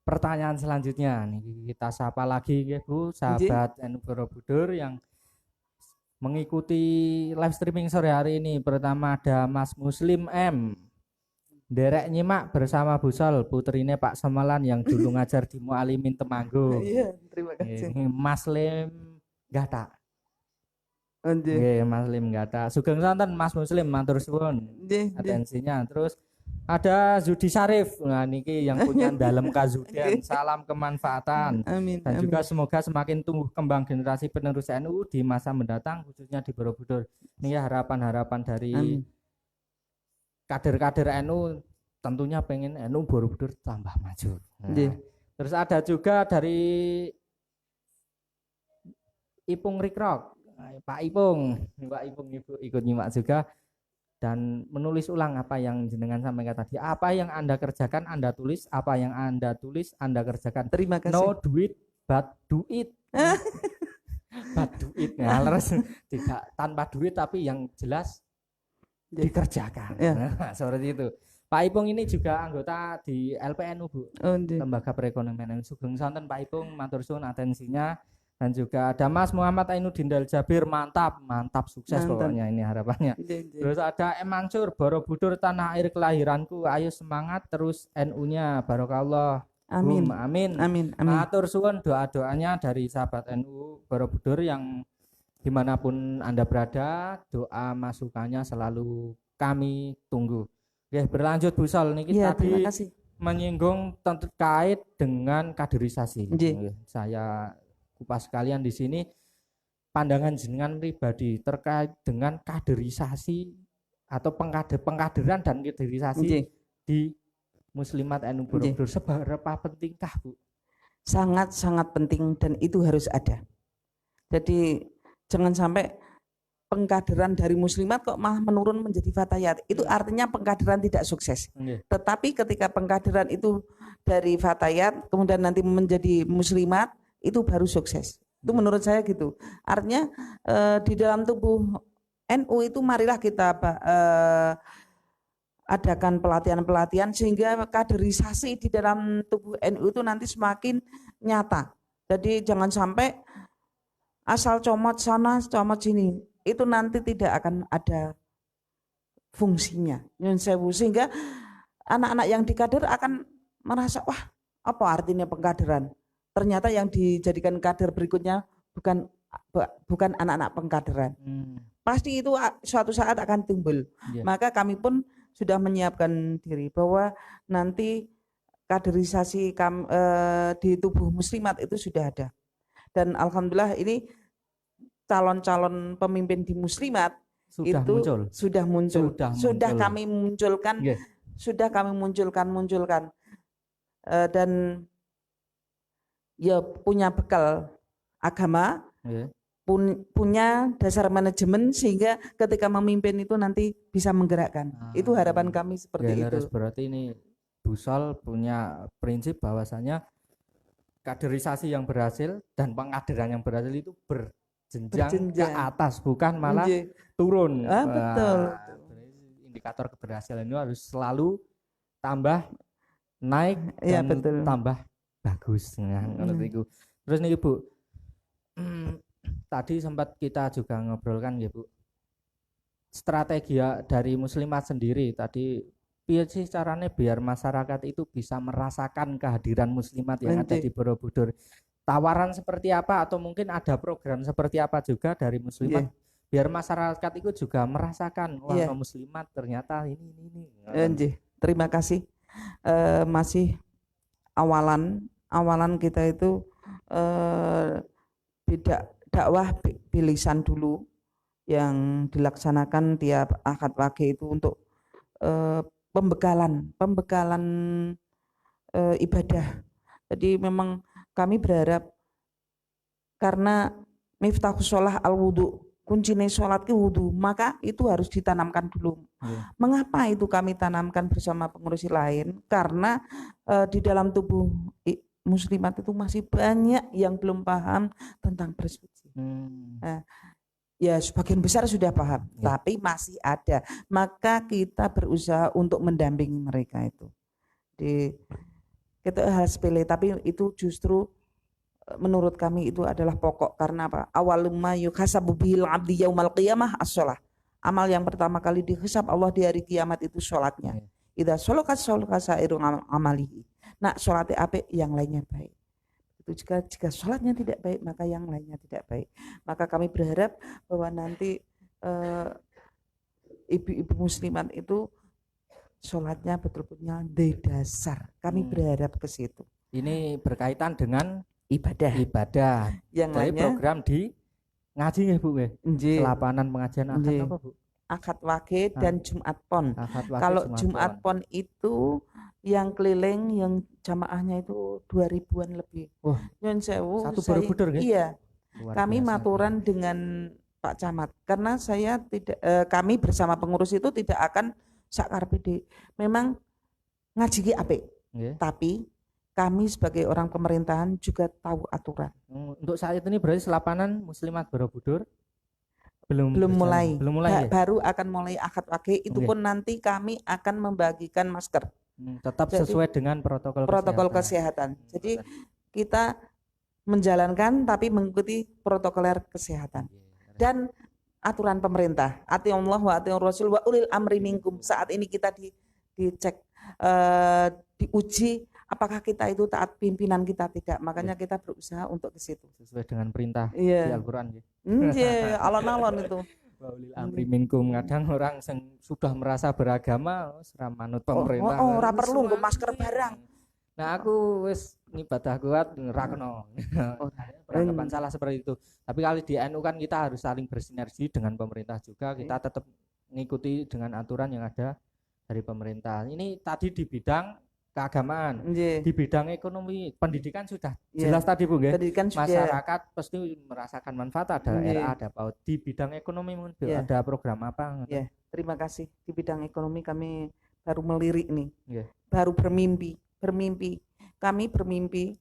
pertanyaan selanjutnya nih, kita sapa lagi ya Bu, sahabat NU Borobudur yang mengikuti live streaming sore hari ini. Pertama ada Mas Muslim M, derek nyimak bersama Bu Sol, putrine Pak Semelan yang dulu ngajar di Mualimin Temanggung. Iya, terima kasih. Mas Lim Gata. Nggih, Mas Lim Gata. Sugeng sonten Mas Muslim, matur suwun atensinya. Terus ada Zudi Syarif, nah niki yang punya dalam kazudian, salam kemanfaatan. Amin. Dan juga semoga semakin tumbuh kembang generasi penerus NU di masa mendatang, khususnya di Borobudur. Ini ya harapan-harapan dari kader-kader NU tentunya pengen NU Borobudur tambah maju. Nah, terus ada juga dari Ipung Rikrok, Pak Ipung Ibu ikut nyimak juga dan menulis ulang apa yang jenengan sampaikan tadi. Apa yang Anda kerjakan Anda tulis, apa yang Anda tulis Anda kerjakan. Terima kasih. No do it but do it. But do it. Nah, terus tidak tanpa duit tapi yang jelas dikerjakan. Nah, seperti itu. Pak Ipung ini juga anggota di LPNU, Bu. Lembaga Perekonomian Sugeng Sonten. Pak Ipung matur suwun atensinya. Dan juga ada Mas Muhammad Ainuddin Daljabir, mantap sukses pokoknya ini harapannya. Terus ada M Mansur, Borobudur tanah air kelahiranku, ayo semangat terus NU-nya, barokallah. Amin. Amin. Matur suwun doa-doanya dari sahabat NU Borobudur yang dimanapun Anda berada, doa masukannya selalu kami tunggu. Oke, berlanjut Bu Sol, ini kita tadi menyinggung terkait dengan kaderisasi. Saya kupas sekalian di sini pandangan jenengan pribadi terkait dengan kaderisasi atau pengkaderan dan kaderisasi di Muslimat NU Borobudur seberapa pentingkah, Bu? Sangat penting dan itu harus ada. Jadi jangan sampai pengkaderan dari muslimat kok malah menurun menjadi fatayat. Itu artinya pengkaderan tidak sukses. Tetapi ketika pengkaderan itu dari fatayat kemudian nanti menjadi muslimat, itu baru sukses. Itu menurut saya gitu. Artinya di dalam tubuh NU itu marilah kita adakan pelatihan-pelatihan sehingga kaderisasi di dalam tubuh NU itu nanti semakin nyata. Jadi jangan sampai asal comot sana, comot sini. Itu nanti tidak akan ada fungsinya. Sehingga anak-anak yang dikader akan merasa, wah apa artinya pengkaderan? Ternyata yang dijadikan kader berikutnya bukan anak-anak pengkaderan. Pasti itu suatu saat akan timbul. Maka kami pun sudah menyiapkan diri bahwa nanti kaderisasi di tubuh muslimat itu sudah ada. Dan alhamdulillah ini calon-calon pemimpin di muslimat sudah muncul. Sudah kami munculkan. Sudah kami munculkan. Dan ya punya bekal agama, punya dasar manajemen sehingga ketika memimpin itu nanti bisa menggerakkan. Itu harapan kami seperti itu. Harus berarti ini Bu Sol punya prinsip bahwasanya kaderisasi yang berhasil dan pengkaderan yang berhasil itu berjenjang ke atas, bukan malah turun. Betul. Indikator keberhasilan itu harus selalu tambah naik dan tambah bagus. Terus nih Bu, tadi sempat kita juga ngobrolkan ya Bu, strategi dari muslimat sendiri tadi, biar sih caranya biar masyarakat itu bisa merasakan kehadiran muslimat yang ada di Borobudur. Tawaran seperti apa atau mungkin ada program seperti apa juga dari muslimat biar masyarakat itu juga merasakan wah muslimat ternyata ini. Terima kasih. Masih awalan kita itu tidak dakwah bilisan dulu yang dilaksanakan tiap akad pagi itu untuk pembekalan ibadah. Jadi memang kami berharap karena miftahus sholah al-wudu, kuncinya sholat ke wudu, maka itu harus ditanamkan dulu. Mengapa itu kami tanamkan bersama pengurus lain? Karena di dalam tubuh muslimat itu masih banyak yang belum paham tentang bersuci. Ya sebagian besar sudah paham, tapi masih ada. Maka kita berusaha untuk mendampingi mereka itu. Kita hal sepele, tapi itu justru menurut kami itu adalah pokok. Karena apa? Awalumma yukhasabu bihil abdi yaumal qiyamah as-sholah. Amal yang pertama kali dihisab Allah di hari kiamat itu sholatnya. Idza sholakat sairu amalihi. Nah, sholatnya apik, yang lainnya baik. Itu jika sholatnya tidak baik, maka yang lainnya tidak baik. Maka kami berharap bahwa nanti ibu-ibu muslimat itu sholatnya betul-betul di dasar. Kami berharap ke situ. Ini berkaitan dengan ibadah. Yang lainnya program di ngaji ya Bu ya. Selapanan pengajian akan apa Bu? Akad Wage dan Jumat Pon. Kalau Jumat Pon itu yang keliling yang jamaahnya itu 2000-an lebih. Nyun sewu. Satu Borobudur kan? Iya. Kami maturan dengan Pak Camat karena saya tidak kami bersama pengurus itu tidak akan sakar PD. Memang ngaji ki apik. Tapi kami sebagai orang pemerintahan juga tahu aturan. Untuk saat ini berarti selapanan Muslimat Borobudur belum mulai ya? Baru akan mulai akad wage itu pun nanti kami akan membagikan masker. Tetap sesuai dengan protokol kesehatan. Jadi kita menjalankan tapi mengikuti protokoler kesehatan dan aturan pemerintah. Atiullah wa atiur rasul wa ulil amri minkum. Saat ini kita dicek diuji apakah kita itu taat pimpinan kita tidak. Makanya kita berusaha untuk ke situ sesuai dengan perintah di Al-Qur'an ya. Alon-alon itu. Wa ulil amri minkum. Kadang orang yang sudah merasa beragama ora manut pemerintah. Ora perlu nggo masker barang. Nah, aku wis ibadah kuat ora kena. Beranggapan salah seperti itu. Tapi kali di NU kan kita harus saling bersinergi dengan pemerintah juga. Kita tetap mengikuti dengan aturan yang ada dari pemerintah. Ini tadi di bidang keagamaan, di bidang ekonomi, pendidikan sudah jelas tadi Bu nggih. Masyarakat pasti merasakan manfaat, ada RA, ada PAUD. Di bidang ekonomi mungkin ada program apa? Terima kasih. Di bidang ekonomi kami baru melirik nih. Baru bermimpi. Kami bermimpi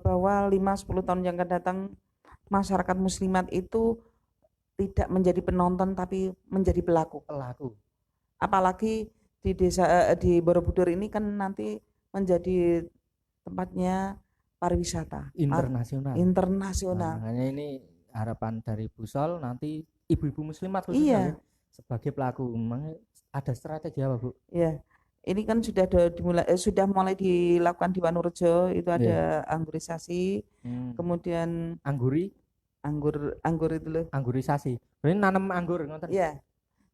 bahwa 5-10 tahun yang akan datang masyarakat muslimat itu tidak menjadi penonton tapi menjadi pelaku. Apalagi di desa di Borobudur ini kan nanti menjadi tempatnya pariwisata internasional. Makanya ini harapan dari Busol nanti ibu-ibu muslimat khususnya sebagai pelaku. Memang ada strategi apa Bu? Iya. Ini kan sudah mulai dilakukan di Wanurejo, itu ada anggurisasi, kemudian anggur itu loh. Anggurisasi. Berarti nanam anggur ngoten. Iya.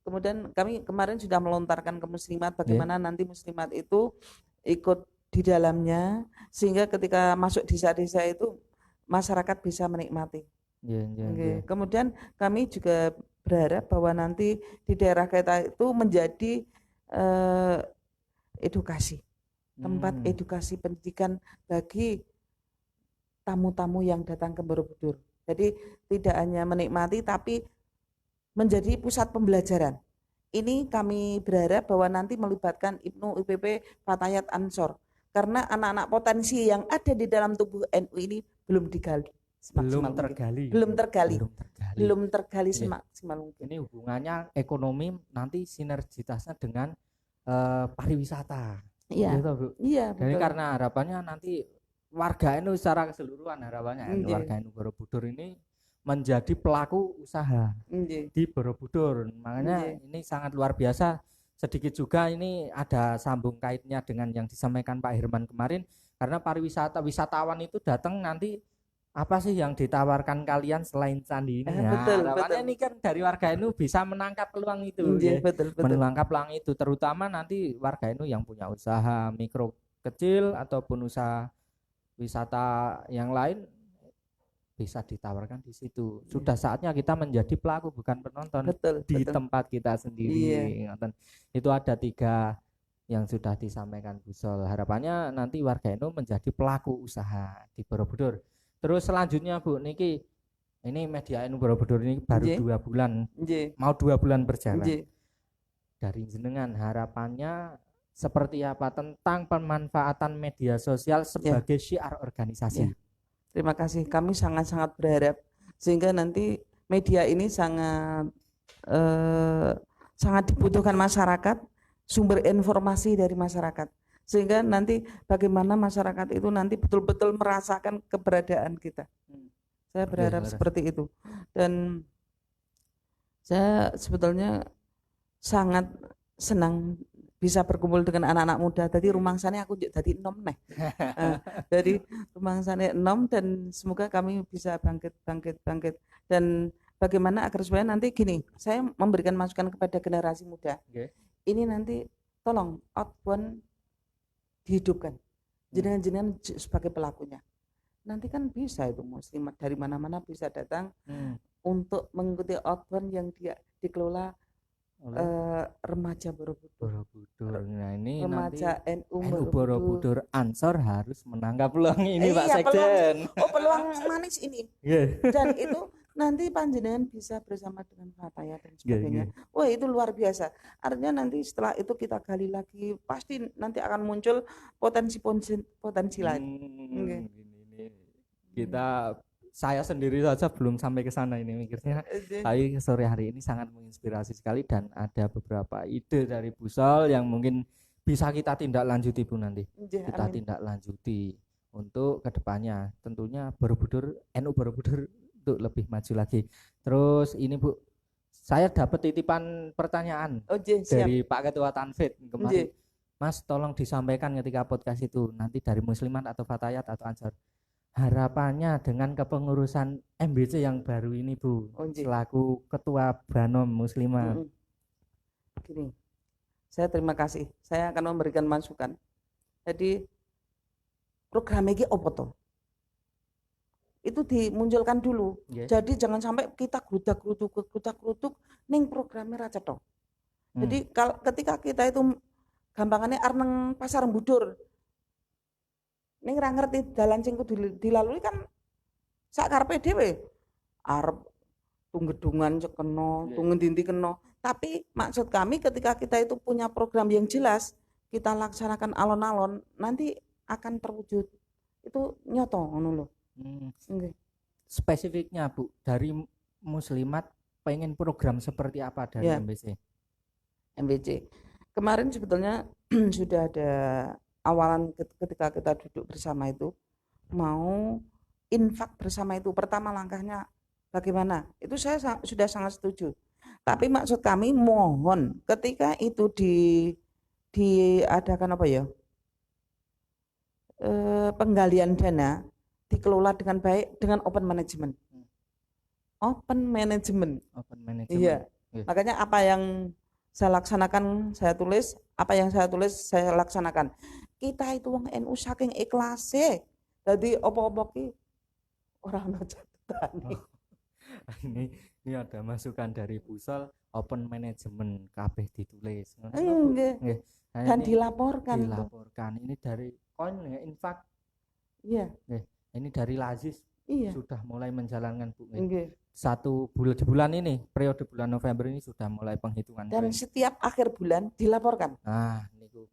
Kemudian kami kemarin sudah melontarkan ke muslimat bagaimana nanti muslimat itu ikut di dalamnya sehingga ketika masuk desa-desa itu masyarakat bisa menikmati. Kemudian kami juga berharap bahwa nanti di daerah kita itu menjadi edukasi, tempat edukasi pendidikan bagi tamu-tamu yang datang ke Borobudur. Jadi tidak hanya menikmati tapi menjadi pusat pembelajaran. Ini kami berharap bahwa nanti melibatkan IPNU, IPP, Fatayat, Ansor. Karena anak-anak potensi yang ada di dalam tubuh NU ini belum digali. Belum tergali semaksimal mungkin. Ini hubungannya ekonomi nanti sinergitasnya dengan pariwisata. Iya. Gitu, Bu. Iya, betul. Jadi karena harapannya nanti warga NU secara keseluruhan harapannya warga NU Borobudur ini menjadi pelaku usaha di Borobudur. Makanya ini sangat luar biasa. Sedikit juga ini ada sambung kaitnya dengan yang disampaikan Pak Herman kemarin, karena wisatawan itu datang nanti apa sih yang ditawarkan kalian selain candi ini? Betul. Ini kan dari warga NU bisa menangkap peluang itu. Betul. Menangkap peluang itu, terutama nanti warga NU yang punya usaha mikro kecil ataupun usaha wisata yang lain bisa ditawarkan di situ. Sudah saatnya kita menjadi pelaku bukan penonton. Betul. Tempat kita sendiri. Itu ada 3 yang sudah disampaikan Busol. Harapannya nanti warga NU menjadi pelaku usaha di Borobudur. Terus selanjutnya Bu Niki, ini media NU Borobudur ini baru 2 bulan, mau 2 bulan berjalan. Dari jenengan harapannya seperti apa tentang pemanfaatan media sosial sebagai syiar organisasi? Terima kasih. Kami sangat-sangat berharap sehingga nanti media ini sangat dibutuhkan masyarakat, sumber informasi dari masyarakat. Sehingga nanti bagaimana masyarakat itu nanti betul-betul merasakan keberadaan kita. Saya berharap seperti itu. Dan saya sebetulnya sangat senang bisa berkumpul dengan anak-anak muda. Tadi rumangsane aku jadi enom nih. Dari rumangsane enom dan semoga kami bisa bangkit. Dan bagaimana agar supaya nanti gini, saya memberikan masukan kepada generasi muda. Ini nanti tolong outbound dihidupkan. Jenengan sebagai pelakunya. Nanti kan bisa itu muslimat dari mana-mana bisa datang untuk mengikuti outbound yang dia dikelola remaja Borobudur. Nah ini remaja nanti NU Borobudur Ansor harus menangkap peluang ini Pak iya, Sekjen. peluang manis ini. Dan itu nanti panjenengan bisa bersama dengan Fatayat dan sebagainya. Wah itu luar biasa. Artinya nanti setelah itu kita gali lagi, pasti nanti akan muncul potensi lain. Kita saya sendiri saja belum sampai ke sana ini mikirnya. Tapi sore hari ini sangat menginspirasi sekali dan ada beberapa ide dari Bu Sol yang mungkin bisa kita tindak lanjuti Bu nanti. Kita tindak lanjuti untuk kedepannya. Tentunya Borobudur, NU Borobudur untuk lebih maju lagi. Terus ini Bu, saya dapat titipan pertanyaan dari Pak Ketua Tanfid kemarin. Mas tolong disampaikan ketika podcast itu nanti dari Muslimat atau Fatayat atau Ansor. Harapannya dengan kepengurusan MBC yang baru ini Bu, selaku Ketua Banom Muslimah. Gini, saya terima kasih. Saya akan memberikan masukan. Jadi program ini apa toh? Itu dimunculkan dulu. Jadi jangan sampai kita gerudak-geruduk ning programnya raja toh. Jadi ketika kita itu gampangannya arneng pasar budur. Ning ra ngerti dalan sing kudu dilalui kan sak karepe dhewe. Arep tunggedungan cekeno, tungendinti keno. Tapi maksud kami ketika kita itu punya program yang jelas, kita laksanakan alon-alon, nanti akan terwujud. Itu nyoto ngono lho. Spesifiknya Bu, dari Muslimat pengen program seperti apa dari MBC? MBC. Kemarin sebetulnya sudah ada awalan ketika kita duduk bersama itu mau infak bersama itu pertama langkahnya bagaimana itu saya sudah sangat setuju, tapi maksud kami mohon ketika itu diadakan apa ya penggalian dana dikelola dengan baik dengan open management. Iya. Makanya apa yang saya laksanakan saya tulis, apa yang saya tulis saya laksanakan. Kita itu wong NU saking ikhlase. Dadi apa-apa ki ora ono catatan. Ini ada masukan dari Bu Sol, open management kabeh ditulis. Nggih. Dan dilaporkan. Ini dari koin infak. Iya. Ini dari Lazis. Iya. Sudah mulai menjalankan Bu. Di bulan ini, periode bulan November ini sudah mulai penghitungan. Dan setiap akhir bulan dilaporkan. Nah, niku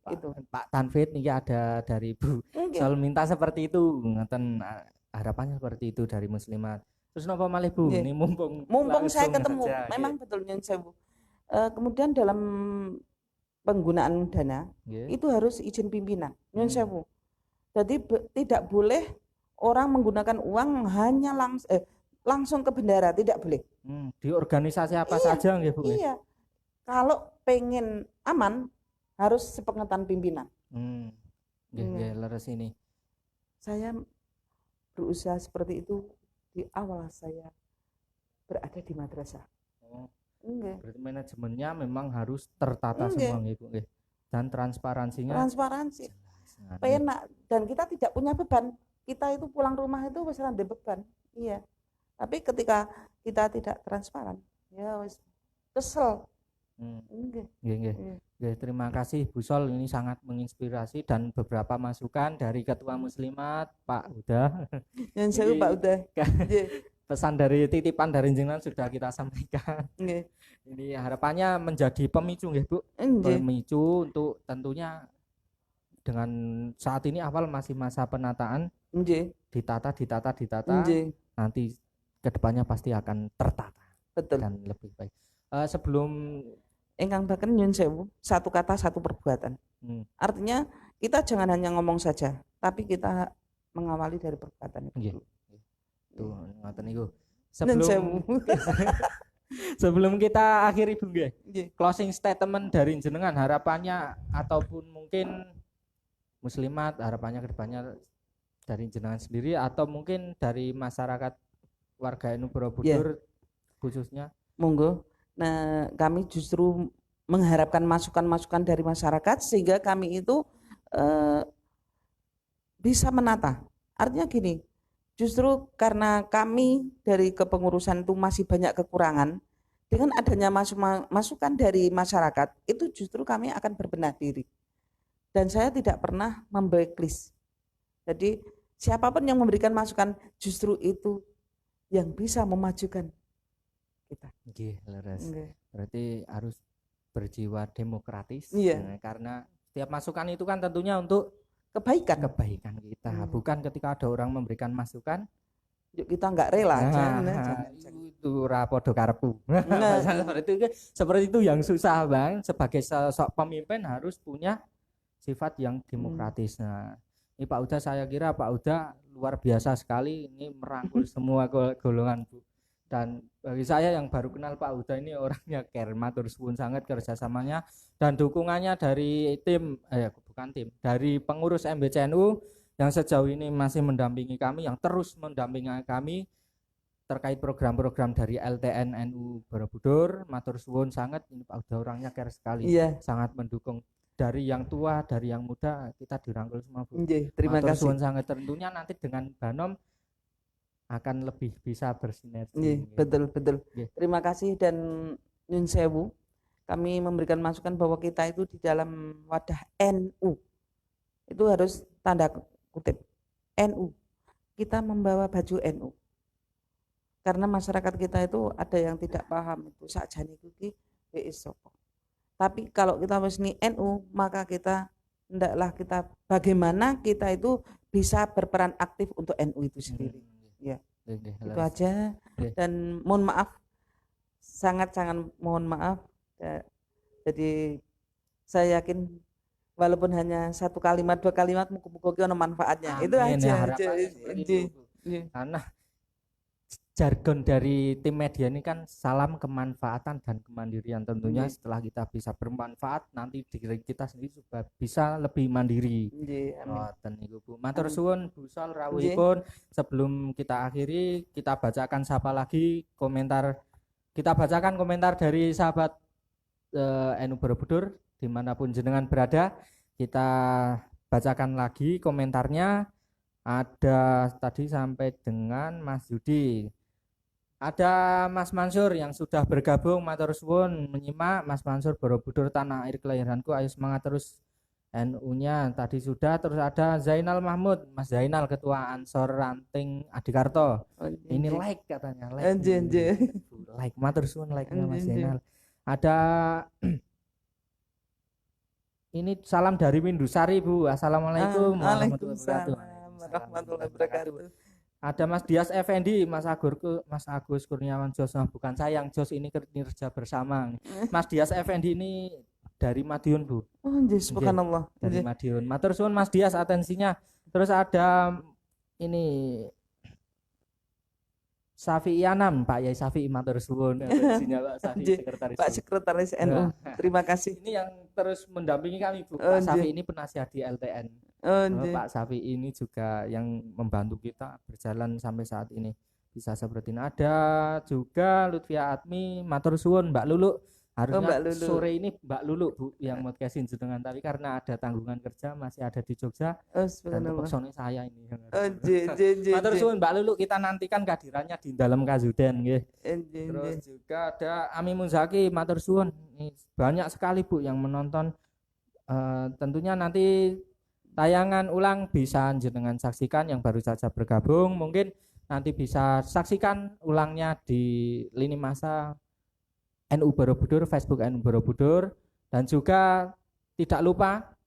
Pak Tanfid nih ada dari Bu. Soal minta seperti itu, ngeten harapannya seperti itu dari Muslimat. Terus napa malih Bu? Ini mumpung saya ketemu, memang betul nyon sewu. Kemudian dalam penggunaan dana itu harus izin pimpinan nyon sewu. Jadi tidak boleh orang menggunakan uang hanya langsung ke bendara, tidak boleh. Di organisasi apa saja nggih Bu? Iya. Kalau pengen aman harus sepengetahuan pimpinan. Nggih, leres ini. Saya berusaha seperti itu di awal saya berada di madrasah. Berarti manajemennya memang harus tertata semua nggih Bu nggih. Dan transparansi. Penak dan kita tidak punya beban. Kita itu pulang rumah itu wis ora beban. Iya. Tapi ketika kita tidak transparan, ya wis kesel. Nggih, terima kasih Bu Sol, ini sangat menginspirasi dan beberapa masukan dari Ketua Muslimat Pak Huda. Yang saya Pak Huda. Pesan dari titipan dari jenengan sudah kita sampaikan. Ini harapannya menjadi pemicu nggih Bu. Pemicu untuk tentunya dengan saat ini awal masih masa penataan. Ditata. Nanti kedepannya pasti akan tertata. Betul. Dan lebih baik. Sebelum Engkang Baken nyun sewu, satu kata satu perbuatan. Artinya kita jangan hanya ngomong saja, tapi kita mengawali dari perbuatan itu. Tuh, ngoten niku. Sebelum kita akhiri Bu nggih. Closing statement dari jenengan harapannya ataupun mungkin Muslimat harapannya kedepannya dari jenengan sendiri atau mungkin dari masyarakat warga NU Borobudur khususnya. Monggo. Nah, kami justru mengharapkan masukan-masukan dari masyarakat sehingga kami itu bisa menata. Artinya gini, justru karena kami dari kepengurusan itu masih banyak kekurangan dengan adanya masukan dari masyarakat itu justru kami akan berbenah diri. Dan saya tidak pernah memblacklist. Jadi siapapun yang memberikan masukan justru itu yang bisa memajukan kita. Berarti harus berjiwa demokratis. Iya. Karena setiap masukan itu kan tentunya untuk kebaikan kita. Bukan ketika ada orang memberikan masukan yuk kita nggak rela itu rapodo karpu. Seperti itu yang susah Bang. Sebagai sosok pemimpin harus punya sifat yang demokratis. Nah, ini Pak Uda, saya kira Pak Uda luar biasa sekali ini merangkul semua golongan Bu. Dan bagi saya yang baru kenal Pak Uda ini orangnya care, matur suwun sangat kerjasamanya dan dukungannya dari dari pengurus MBCNU yang sejauh ini masih mendampingi kami, yang terus mendampingi kami terkait program-program dari LTN NU Borobudur. Matur suwun sangat, ini Pak Uda orangnya care sekali, sangat mendukung. Dari yang tua, dari yang muda, kita dirangkul semua Bu. Terima kasih. Matur suwun sangat, tentunya nanti dengan Banom akan lebih bisa bersinergi. Betul. Terima kasih dan nyun sewu. Kami memberikan masukan bahwa kita itu di dalam wadah NU itu harus tanda kutip NU, kita membawa baju NU karena masyarakat kita itu ada yang tidak paham itu sakjane kuwi sopo. Tapi kalau kita resmi NU maka kita hendaklah kita bagaimana kita itu bisa berperan aktif untuk NU itu sendiri. Itu aja dan mohon maaf, sangat mohon maaf. Jadi saya yakin walaupun hanya 1 kalimat 2 kalimat muga-muga ono manfaatnya. Itu aja. Karena jargon dari tim media ini kan salam kemanfaatan dan kemandirian. Tentunya setelah kita bisa bermanfaat nanti diri kita sendiri juga bisa lebih mandiri. Matur suwun Bu Sol rawuhipun. Sebelum kita akhiri, kita bacakan sapa lagi komentar. Kita bacakan komentar dari sahabat NU Borobudur dimanapun jenengan berada. Kita bacakan lagi komentarnya. Ada tadi sampai dengan Mas Yudi, ada Mas Mansur yang sudah bergabung, matur suwun menyimak. Mas Mansur Borobudur tanah air kelahiranku, ayo semangat terus NU-nya tadi sudah. Terus ada Zainal Mahmud, Mas Zainal ketua Ansor Ranting Adikarto. Ini like katanya, like matur suwun like-nya Mas Zainal. Ada ini salam dari Windusari Bu. Assalamualaikum warahmatullahi wabarakatuh. Ada Mas Dias Effendi, Mas Agus Kurniawan Jos. Bukan saya yang Jos, ini kinerja bersama. Mas Dias Effendi ini dari Madiun Bu. Subhanallah. Dari Madiun. Matur suwun Mas Dias atensinya. Terus ada ini Safi Yanam, Pak Yai Safi, matur suwun atensinya Pak Safi, sekretaris NU. Terima kasih. Ini yang terus mendampingi kami Bu. Pak Safi ini penasihat di LTN. Pak Safi ini juga yang membantu kita berjalan sampai saat ini bisa seperti ini. Ada juga Lutfia Atmi, matur suwun Mbak Lulu. Harusnya sore ini Mbak Lulu Bu yang podcastin jenengan, tapi karena ada tanggungan kerja masih ada di Jogja. Dan terpaksa saya ini. Matur suwun Mbak Lulu, kita nantikan kehadirannya di dalam Kazuden nggih. Terus juga ada Ami Munzaki, matur suwun. Banyak sekali Bu yang menonton. Tentunya nanti tayangan ulang bisa jenengan saksikan yang baru saja bergabung, mungkin nanti bisa saksikan ulangnya di lini masa NU Borobudur, Facebook NU Borobudur. Dan juga tidak lupa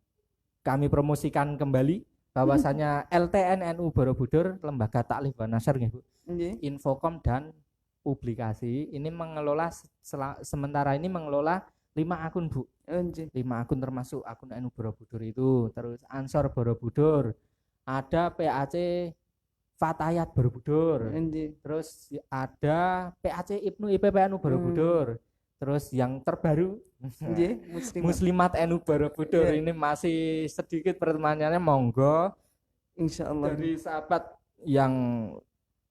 kami promosikan kembali bahwasanya LTN NU Borobudur, Lembaga Taklif wa Nasyr Bu, Infokom dan Publikasi ini mengelola sementara ini mengelola 5 akun Bu. 5 akun termasuk akun NU Borobudur itu. Terus Ansor Borobudur, ada PAC Fatayat Borobudur, terus ada PAC Ibnu IPPNU Borobudur. Terus yang terbaru Muslimat NU Borobudur. Ini masih sedikit pertemanannya, monggo insyaallah dari sahabat yang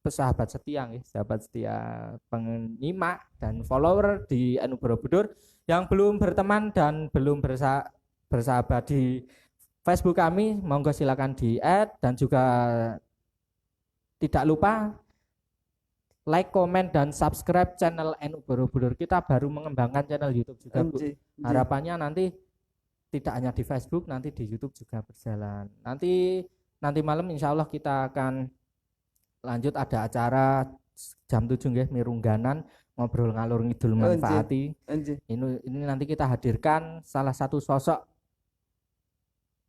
sahabat setia penyimak dan follower di NU Borobudur yang belum berteman dan belum bersahabat di Facebook kami, monggo silakan di add. Dan juga tidak lupa like, komen dan subscribe channel NU Borobudur. Kita baru mengembangkan channel YouTube juga, Bu. Harapannya nanti tidak hanya di Facebook, nanti di YouTube juga berjalan. Nanti malam insya Allah kita akan lanjut, ada acara jam 7 nggih, mirungganan, ngobrol ngalur ngidul manfaati. Ini nanti kita hadirkan salah satu sosok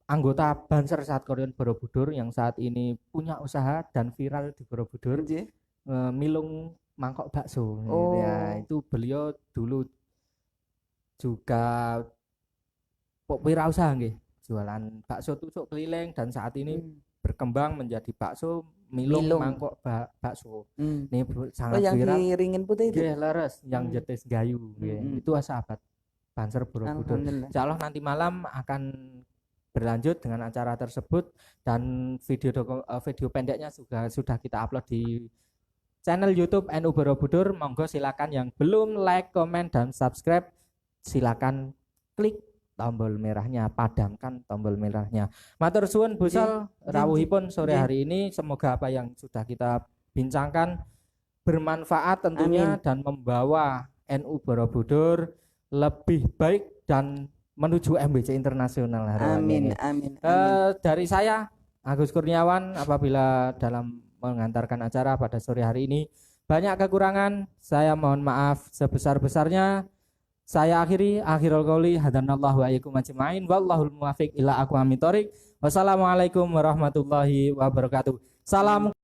anggota Banser Satkorion Borobudur yang saat ini punya usaha dan viral di Borobudur. Milung mangkok bakso. Ya, itu beliau dulu juga wirausaha nggih, jualan bakso tusuk keliling, dan saat ini berkembang menjadi bakso milung mangkok bakso. Ini sangat viral. Yang ringin putih itu. Leres, yang jetis gayu. Itu sahabat Banser Borobudur. Insyaallah nanti malam akan berlanjut dengan acara tersebut, dan video pendeknya sudah kita upload di channel YouTube NU Borobudur. Monggo silakan yang belum like, komen dan subscribe, silakan klik tombol merahnya, padamkan tombol merahnya. Matur suwun Bu Sol, rawuhipun sore hari ini, semoga apa yang sudah kita bincangkan bermanfaat tentunya. Amin. Dan membawa NU Borobudur lebih baik dan menuju MBC internasional hari ini. Amin. Dari saya Agus Kurniawan, apabila dalam mengantarkan acara pada sore hari ini banyak kekurangan, saya mohon maaf sebesar-besarnya. Saya akhirul qouli hadanallahu wa iyyakum ajmain wallahul muwaffiq ila aqwamit thoriq. Wassalamualaikum warahmatullahi wabarakatuh. Salam